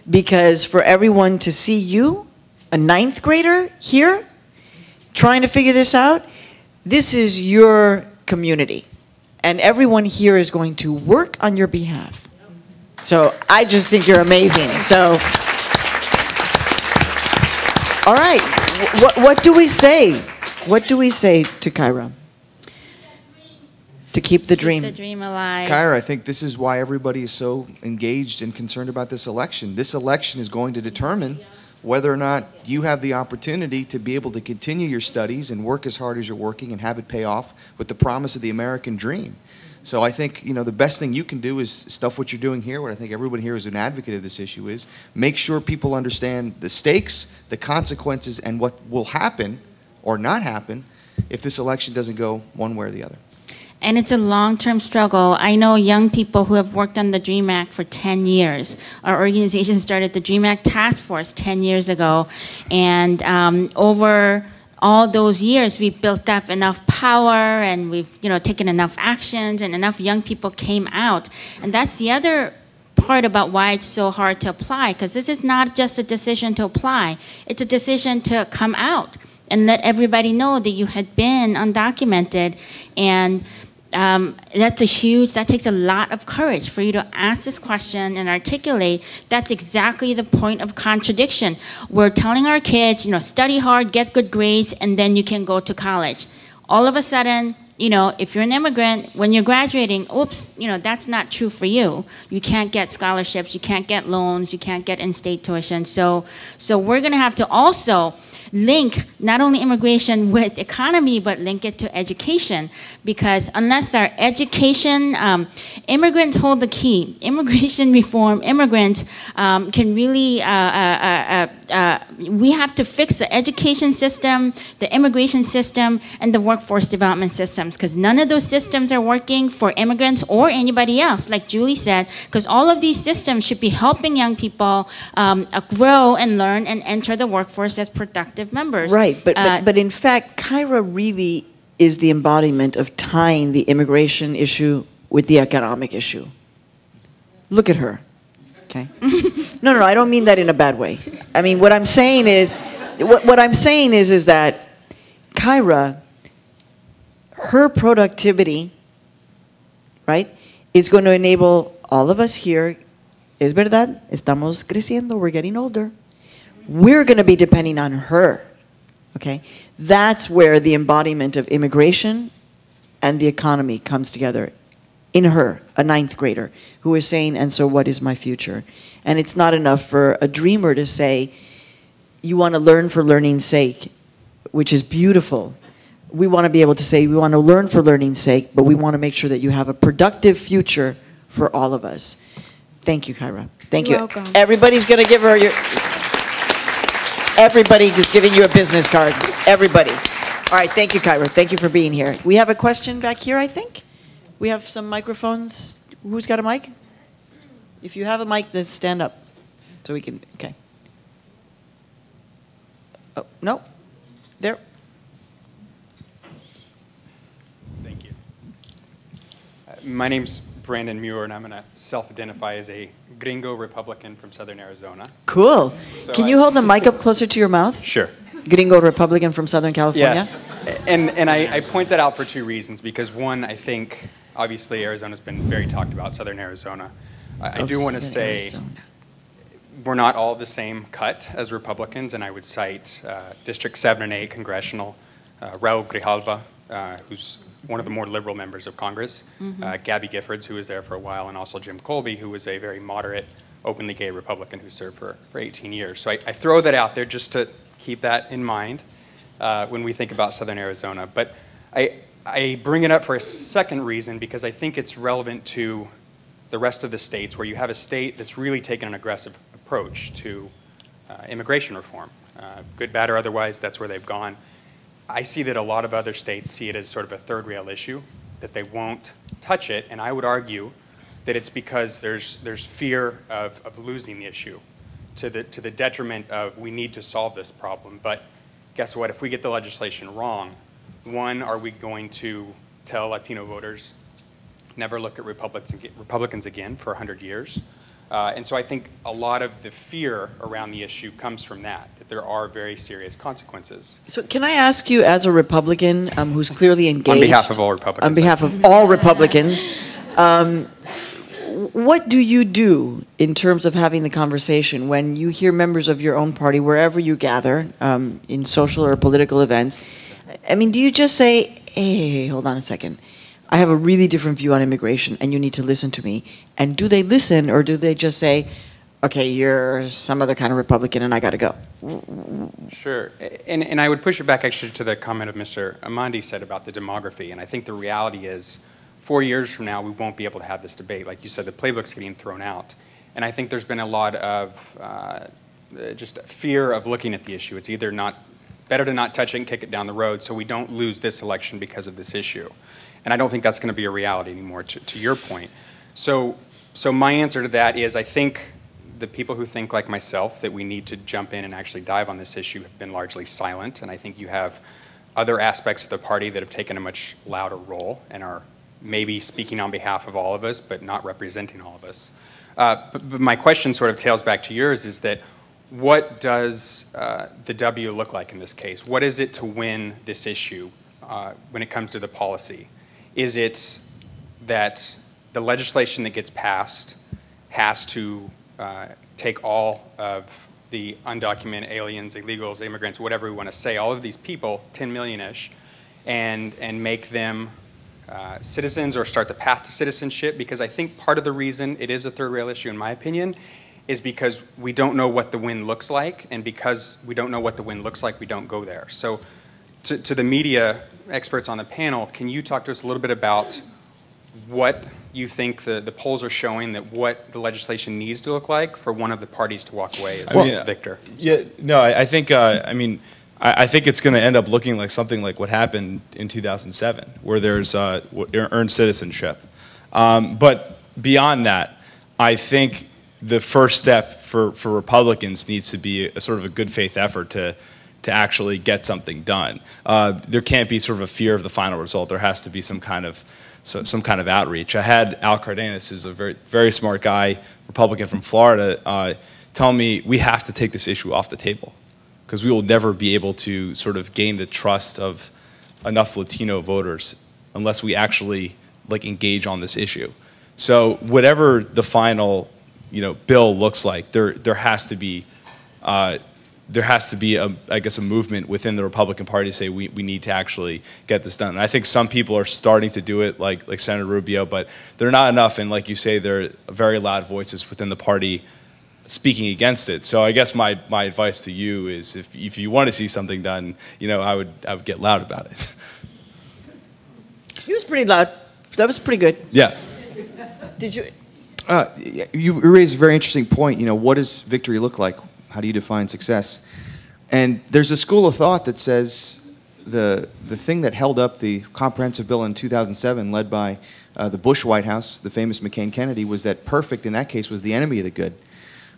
Because for everyone to see you, a 9th grader here, trying to figure this out, this is your community. And everyone here is going to work on your behalf. So I just think you're amazing. So, all right, what do we say? What do we say to Kyra? To keep the dream. Keep the dream alive. Kyra, I think this is why everybody is so engaged and concerned about this election. This election is going to determine whether or not you have the opportunity to be able to continue your studies and work as hard as you're working and have it pay off with the promise of the American dream. So I think, you know, the best thing you can do is stuff what you're doing here. What I think everyone here is an advocate of this issue is make sure people understand the stakes, the consequences, and what will happen or not happen if this election doesn't go one way or the other. And it's a long-term struggle. I know young people who have worked on the DREAM Act for 10 years. Our organization started the DREAM Act Task Force 10 years ago. And over all those years, we've built up enough power and we've taken enough actions and enough young people came out. And that's the other part about why it's so hard to apply, because this is not just a decision to apply. It's a decision to come out and let everybody know that you had been undocumented. And that takes a lot of courage for you to ask this question and articulate. That's exactly the point of contradiction. We're telling our kids, study hard, get good grades, and then you can go to college. All of a sudden, if you're an immigrant, when you're graduating, oops, that's not true for you. You can't get scholarships, you can't get loans, you can't get in-state tuition. So we're going to have to also link not only immigration with economy, but link it to education. Because unless our education, immigrants hold the key. Immigration reform, immigrants can really, we have to fix the education system, the immigration system, and the workforce development systems. Because none of those systems are working for immigrants or anybody else, like Julie said. Because all of these systems should be helping young people grow and learn and enter the workforce as productive members. Right, but in fact, Kyra really is the embodiment of tying the immigration issue with the economic issue. Look at her, okay? No, I don't mean that in a bad way. I mean, what I'm saying is, is that Kyra, her productivity, right, is going to enable all of us here. Es verdad, estamos creciendo, we're getting older. We're going to be depending on her, okay? That's where the embodiment of immigration and the economy comes together in her, a 9th grader, who is saying, and so what is my future? And it's not enough for a dreamer to say, you want to learn for learning's sake, which is beautiful. We want to be able to say, we want to learn for learning's sake, but we want to make sure that you have a productive future for all of us. Thank you, Kyra. Thank you. You're welcome. Everybody's going to give her your... Everybody is giving you a business card. Everybody. All right, thank you, Kyra. Thank you for being here. We have a question back here, I think. We have some microphones. Who's got a mic? If you have a mic, then stand up so we can, okay. Oh, no? There. Thank you. My name's Brandon Muir, and I'm going to self-identify as a gringo Republican from Southern Arizona. Cool. So Can you hold the mic up closer to your mouth? Sure. Gringo Republican from Southern California? Yes. And I point that out for two reasons. Because one, I think, obviously, Arizona's been very talked about, Southern Arizona. I do want to say Arizona. We're not all the same cut as Republicans, and I would cite District 7 and 8 congressional, Raul Grijalva, who's one of the more liberal members of Congress, Gabby Giffords, who was there for a while, and also Jim Colby, who was a very moderate, openly gay Republican who served for 18 years. So I throw that out there just to keep that in mind when we think about Southern Arizona. But I bring it up for a second reason because I think it's relevant to the rest of the states where you have a state that's really taken an aggressive approach to immigration reform. Good, bad, or otherwise, that's where they've gone. I see that a lot of other states see it as sort of a third rail issue, that they won't touch it, and I would argue that it's because there's fear of losing the issue to the detriment of we need to solve this problem. But guess what? If we get the legislation wrong, one, are we going to tell Latino voters never look at Republicans again for 100 years? And so I think a lot of the fear around the issue comes from that there are very serious consequences. So can I ask you, as a Republican who's clearly engaged... On behalf of all Republicans. On behalf of all Republicans, what do you do in terms of having the conversation when you hear members of your own party, wherever you gather, in social or political events? I mean, do you just say, hey, hold on a second, I have a really different view on immigration and you need to listen to me? And do they listen, or do they just say, okay, you're some other kind of Republican and I got to go? Sure. And I would push it back actually to the comment of Mr. Amandi said about the demography. And I think the reality is 4 years from now, we won't be able to have this debate. Like you said, the playbook's getting thrown out. And I think there's been a lot of just fear of looking at the issue. It's either better to not touch it and kick it down the road so we don't lose this election because of this issue. And I don't think that's going to be a reality anymore, to your point. So my answer to that is I think the people who think like myself that we need to jump in and actually dive on this issue have been largely silent. And I think you have other aspects of the party that have taken a much louder role and are maybe speaking on behalf of all of us, but not representing all of us. But my question sort of tails back to yours, is that what does the W look like in this case? What is it to win this issue when it comes to the policy? Is it that the legislation that gets passed has to take all of the undocumented aliens, illegals, immigrants, whatever we want to say, all of these people, 10 million-ish, and make them citizens or start the path to citizenship? Because I think part of the reason it is a third rail issue, in my opinion, is because we don't know what the win looks like, and because we don't know what the win looks like, we don't go there. So to the media experts on the panel, can you talk to us a little bit about what you think the polls are showing that what the legislation needs to look like for one of the parties to walk away as the victor? Yeah, no, I think, I think it's going to end up looking like something like what happened in 2007, where there's earned citizenship. But beyond that, I think the first step for Republicans needs to be a sort of a good faith effort to actually get something done. There can't be sort of a fear of the final result. There has to be some kind of outreach. I had Al Cardenas, who's a very, very smart guy, Republican from Florida, tell me we have to take this issue off the table because we will never be able to sort of gain the trust of enough Latino voters unless we actually engage on this issue. So whatever the final bill looks like, there has to be I guess, a movement within the Republican Party to say we need to actually get this done. And I think some people are starting to do it, like Senator Rubio, but they're not enough. And like you say, there are very loud voices within the party speaking against it. So I guess my advice to you is if you want to see something done, I would get loud about it. He was pretty loud. That was pretty good. Yeah. Did you? You raised a very interesting point. What does victory look like? How do you define success? And there's a school of thought that says the thing that held up the comprehensive bill in 2007, led by the Bush White House, the famous McCain-Kennedy, was that perfect in that case was the enemy of the good.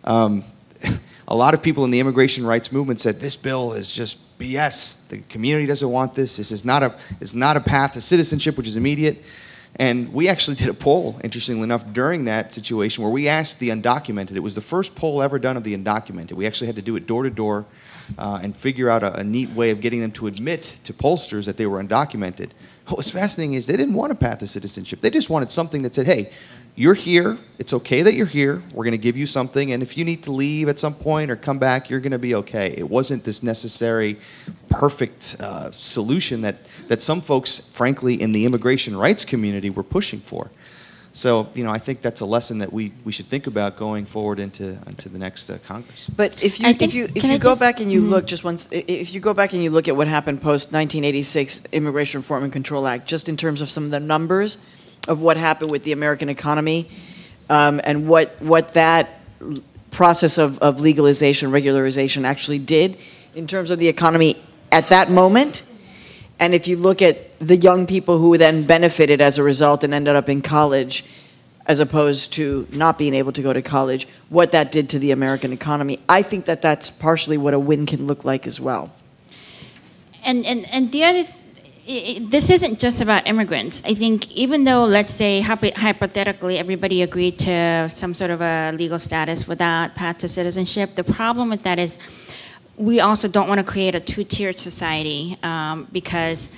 A lot of people in the immigration rights movement said this bill is just BS. The community doesn't want this. This is not a path to citizenship, which is immediate. And we actually did a poll, interestingly enough, during that situation where we asked the undocumented. It was the first poll ever done of the undocumented. We actually had to do it door to door and figure out a neat way of getting them to admit to pollsters that they were undocumented. What was fascinating is they didn't want a path to citizenship. They just wanted something that said, hey, you're here. It's okay that you're here. We're going to give you something. And if you need to leave at some point or come back, you're going to be okay. It wasn't this necessary perfect solution that some folks, frankly, in the immigration rights community were pushing for. So, I think that's a lesson that we should think about going forward into the next Congress. But if you go back and you look just once, if you go back and you look at what happened post 1986 Immigration Reform and Control Act, just in terms of some of the numbers of what happened with the American economy, and what that process of legalization, regularization actually did in terms of the economy at that moment, And if you look at the young people who then benefited as a result and ended up in college, as opposed to not being able to go to college, what that did to the American economy, I think that that's partially what a win can look like as well. And the other, this isn't just about immigrants. I think even though, let's say, hypothetically, everybody agreed to some sort of a legal status without path to citizenship, the problem with that is we also don't want to create a two-tiered society because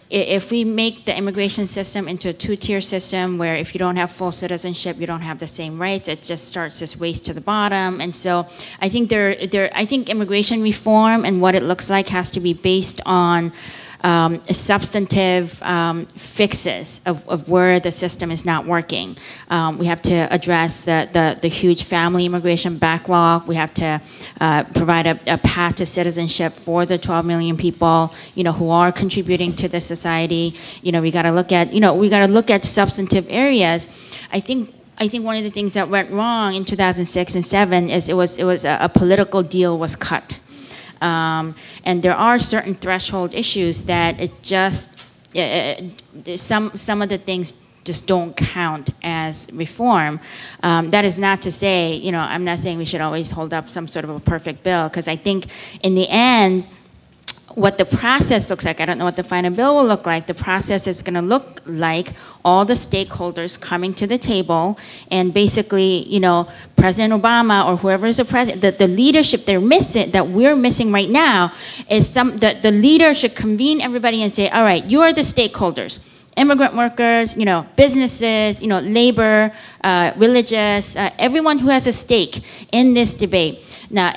if we make the immigration system into a two-tier system where if you don't have full citizenship, you don't have the same rights, it just starts this race to the bottom. And so I think I think immigration reform and what it looks like has to be based on substantive fixes of where the system is not working. We have to address the huge family immigration backlog. We have to provide a path to citizenship for the 12 million people, who are contributing to the society. We got to look at, substantive areas. I think one of the things that went wrong in 2006 and 2007 is it was a political deal was cut. And there are certain threshold issues that it just, some of the things just don't count as reform. That is not to say, I'm not saying we should always hold up some sort of a perfect bill, because I think in the end, what the process looks like, I don't know what the final bill will look like. The process is going to look like all the stakeholders coming to the table and basically, President Obama or whoever is the president, the leadership that we're missing right now is the leader should convene everybody and say, all right, you are the stakeholders. Immigrant workers, businesses, labor, religious, everyone who has a stake in this debate. Now,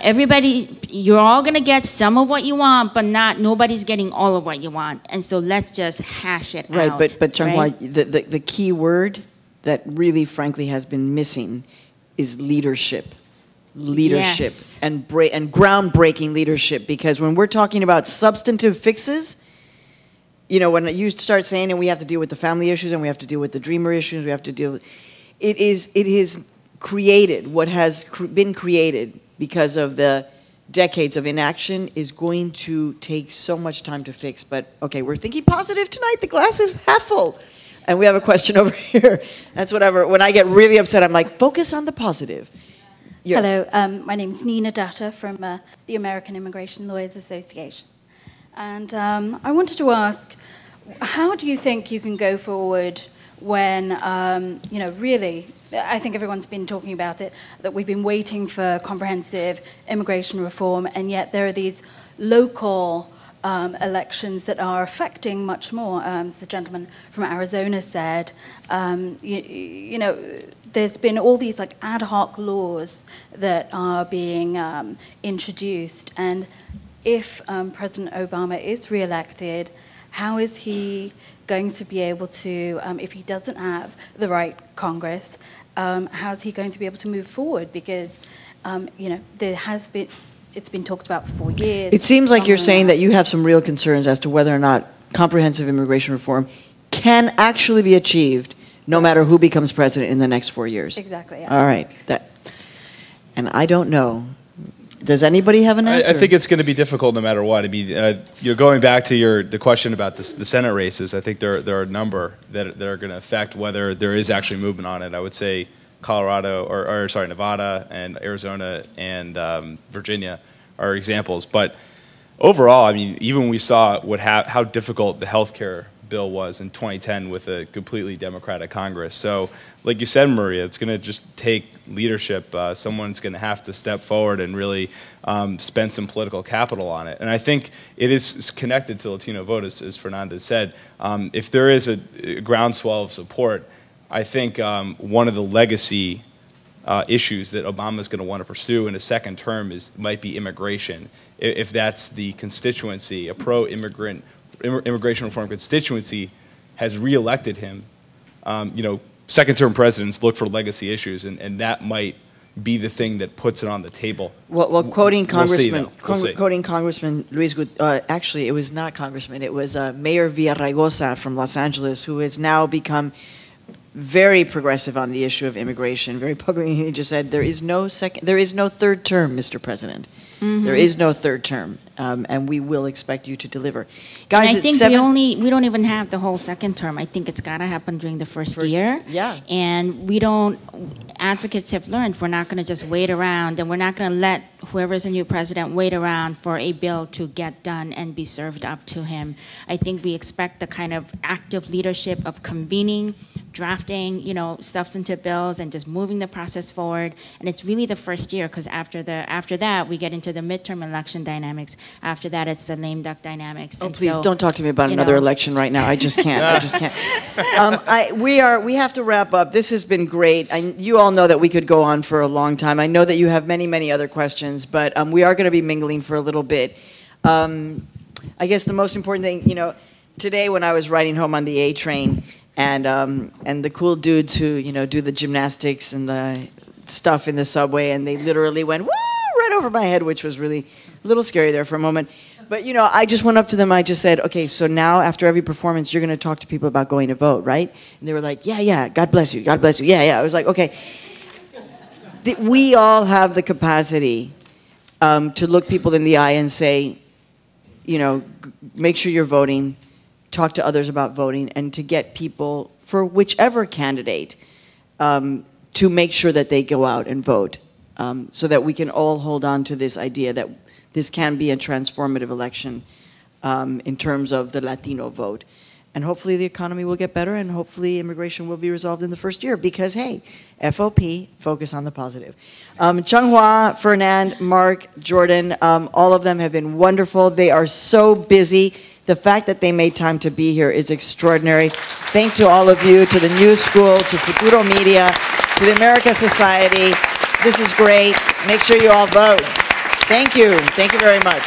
you're all going to get some of what you want, but nobody's getting all of what you want. And so let's just hash it out. Right, but Chung Wha, the key word that really, frankly, has been missing is leadership. Leadership, yes. and groundbreaking leadership, because when we're talking about substantive fixes, when you start saying, and we have to deal with the family issues, and we have to deal with the dreamer issues, we have to deal with, it is created, what has been created because of the decades of inaction is going to take so much time to fix. But okay, we're thinking positive tonight, the glass is half full. And we have a question over here. That's whatever, when I get really upset, I'm like, focus on the positive. Yes. Hello, my name is Nina Datta from the American Immigration Lawyers Association. And I wanted to ask, how do you think you can go forward when, really, I think everyone's been talking about it, that we've been waiting for comprehensive immigration reform, and yet there are these local elections that are affecting much more. As the gentleman from Arizona said, there's been all these ad hoc laws that are being introduced, and if President Obama is re-elected, how is he going to be able to, if he doesn't have the right Congress, how is he going to be able to move forward? Because, it's been talked about for 4 years. It seems like you're saying that you have some real concerns as to whether or not comprehensive immigration reform can actually be achieved no matter who becomes president in the next 4 years. Exactly. Yeah. All right. And I don't know. Does anybody have an answer? I think it's going to be difficult no matter what. I mean, you're going back to the question about the Senate races. I think there are a number that are going to affect whether there is actually movement on it. I would say Colorado, Nevada and Arizona and Virginia are examples. But overall, I mean, even we saw how difficult the healthcare bill was in 2010 with a completely Democratic Congress. So, like you said, Maria, it's going to just take leadership. Someone's going to have to step forward and really spend some political capital on it. And I think it is connected to Latino vote, as Fernandez said. If there is a groundswell of support, I think one of the legacy issues that Obama's going to want to pursue in a second term might be immigration. If that's the constituency, a pro-immigrant immigration reform constituency has reelected him, second-term presidents look for legacy issues, and that might be the thing that puts it on the table. Well, quoting Congressman Luis, actually, it was not Congressman, it was Mayor Villaraigosa from Los Angeles, who has now become very progressive on the issue of immigration. Very publicly, he just said, there is no third term, Mr. President. There is no third term, and we will expect you to deliver. Guys, and I think it's we don't even have the whole second term. I think it's got to happen during the first year. Yeah. And advocates have learned we're not going to just wait around, and we're not going to let whoever's the new president wait around for a bill to get done and be served up to him. I think we expect the kind of active leadership of convening, drafting, substantive bills and just moving the process forward. And it's really the first year, because after that we get into the midterm election dynamics. After that, it's the lame duck dynamics. Oh, please don't talk to me about another election right now. I just can't. I just can't. We have to wrap up. This has been great. You all know that we could go on for a long time. I know that you have many, many other questions, but we are going to be mingling for a little bit. I guess the most important thing, today when I was riding home on the A train, and the cool dudes who do the gymnastics and the stuff in the subway, and they literally went woo right over my head, which was really a little scary there for a moment. But I just went up to them. I just said, okay, so now after every performance, you're going to talk to people about going to vote, right? And they were like, yeah, God bless you, God bless you, yeah. I was like, okay. We all have the capacity to look people in the eye and say, make sure you're voting, talk to others about voting, and to get people for whichever candidate to make sure that they go out and vote, so that we can all hold on to this idea that this can be a transformative election in terms of the Latino vote. And hopefully the economy will get better, and hopefully immigration will be resolved in the first year, because, hey, FOP, focus on the positive. Chung Wha, Fernand, Mark, Jordan, all of them have been wonderful. They are so busy. The fact that they made time to be here is extraordinary. Thank to all of you, to the New School, to Futuro Media, to the America Society. This is great. Make sure you all vote. Thank you. Thank you very much.